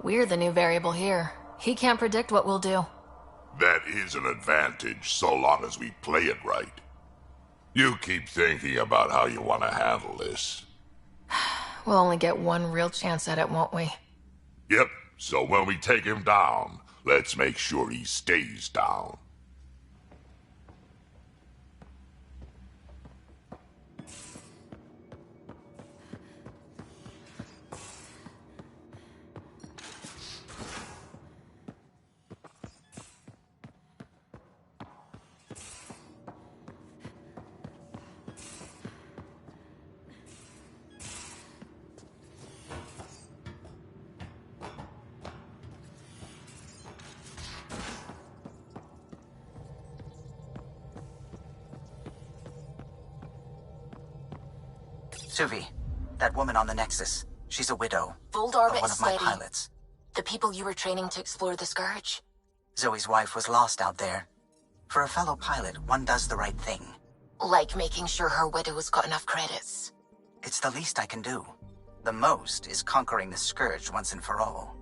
C: We're the new variable here. He can't predict what we'll do.
S: That is an advantage, so long as we play it right. You keep thinking about how you want to handle this.
C: We'll only get one real chance at it, won't we?
S: Yep, so when we take him down, let's make sure he stays down.
P: Suvi, that woman on the Nexus, she's a widow.
E: Voldarba
P: One
E: is
P: of my
E: steady.
P: pilots.
E: The people you were training to explore the Scourge?
P: Zoe's wife was lost out there. For a fellow pilot, one does the right thing.
E: Like making sure her widow's got enough credits.
P: It's the least I can do. The most is conquering the Scourge once and for all.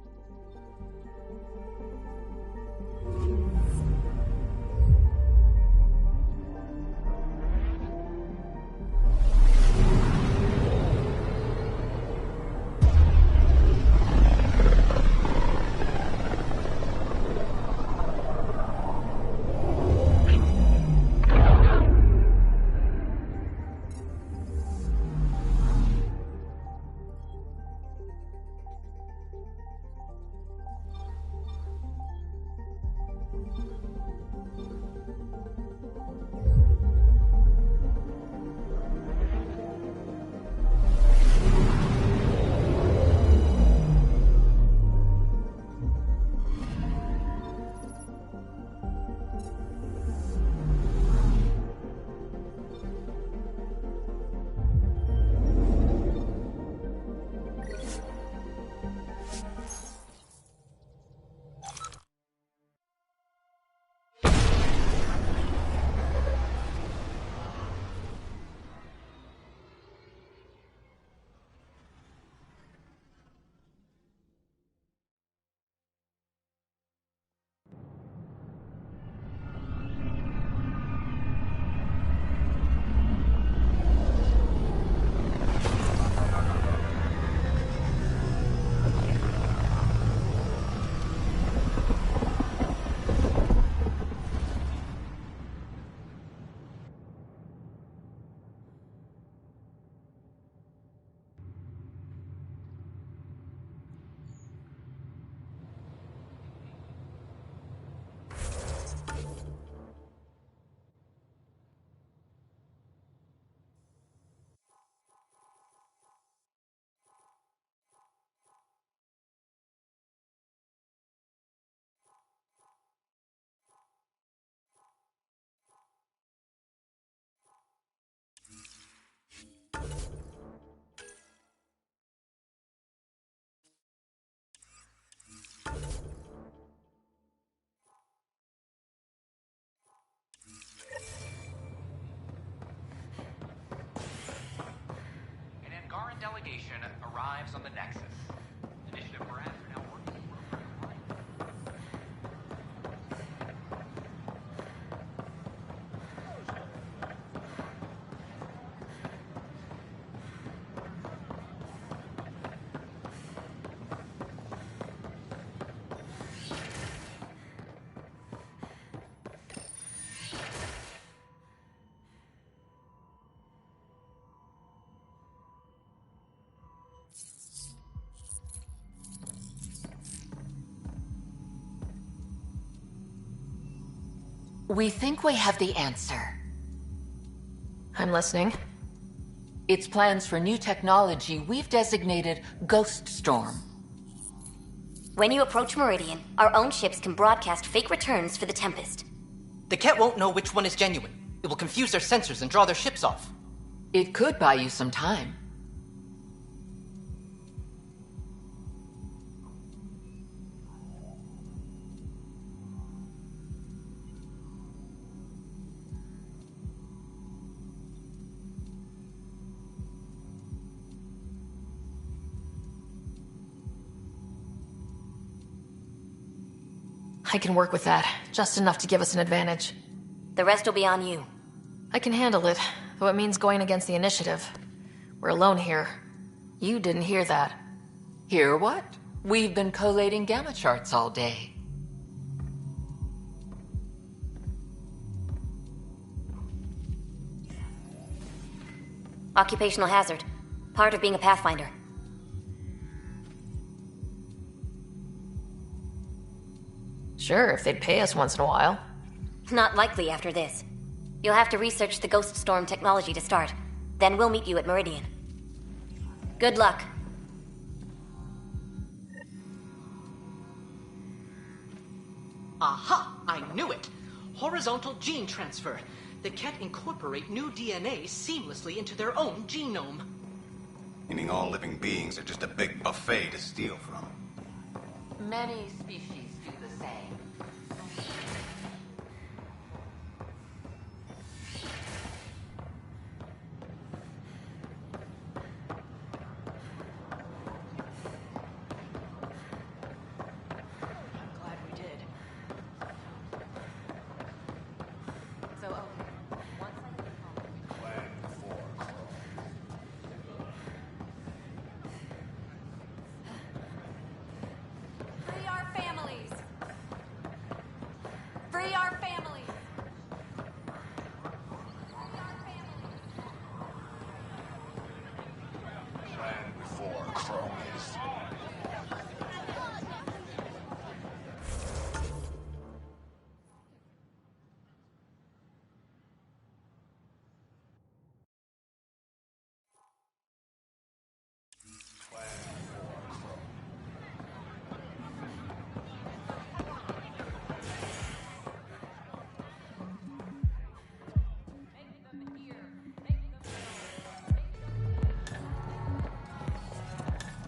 H: lives on the Nexus. Initiative brass are now working.
E: We think we have the answer.
C: I'm listening.
E: It's plans for new technology we've designated Ghost Storm.
T: When you approach Meridian, our own ships can broadcast fake returns for the Tempest.
N: The Ket won't know which one is genuine. It will confuse their sensors and draw their ships off.
E: It could buy you some time.
C: I can work with that, just enough to give us an advantage.
T: The rest will be on you.
C: I can handle it, though it means going against the initiative. We're alone here. You didn't hear that.
E: Hear what? We've been collating gamma charts all day.
T: Occupational hazard. Part of being a Pathfinder.
C: Sure, if they'd pay us once in a while.
T: Not likely after this. You'll have to research the Ghost Storm technology to start. Then we'll meet you at Meridian. Good luck.
N: Aha! I knew it! Horizontal gene transfer. The Ket incorporate new DNA seamlessly into their own genome.
R: Meaning all living beings are just a big buffet to steal from.
E: Many species do the same.
K: Free our families! Free our families!
M: Land before cronies.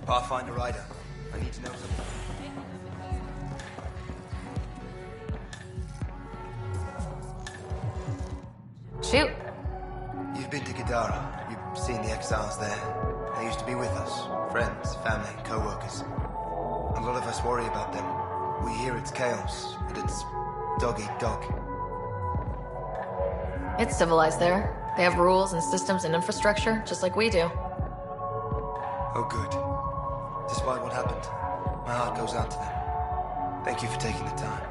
R: Pathfinder Rider, I need to know something.
C: Shoot.
R: You've been to Gadara. You've seen the exiles there. They used to be with us. Friends, family, co-workers. A lot of us worry about them. We hear it's chaos, but it's dog eat dog.
C: It's civilized there. They have rules and systems and infrastructure, just like we do.
R: Oh, good. Despite what happened, my heart goes out to them. Thank you for taking the time.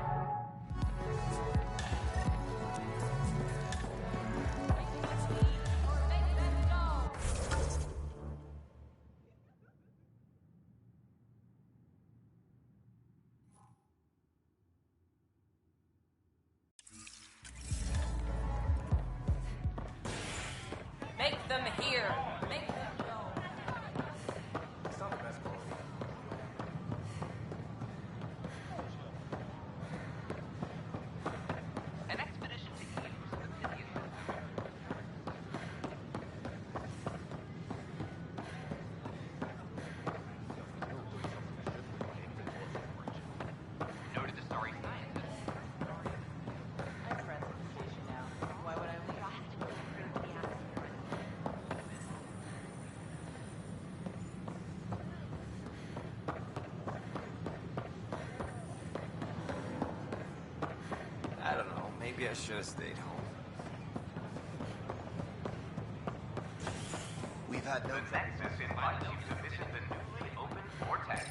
B: Make them hear. Make them know.
H: An expedition to use obsidian. Noted the starry scientist.
G: I'm friends with the station now. Why would I leave?
R: Maybe I should have stayed home. We've had no trouble.
H: Nexus invites you to visit the newly opened vortex.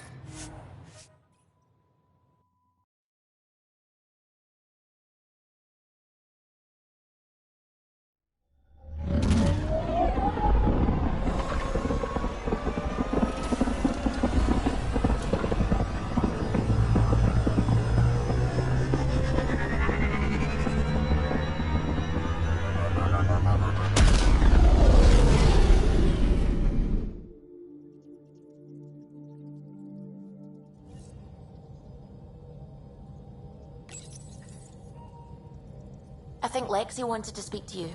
C: I think Lexi wanted to speak to you.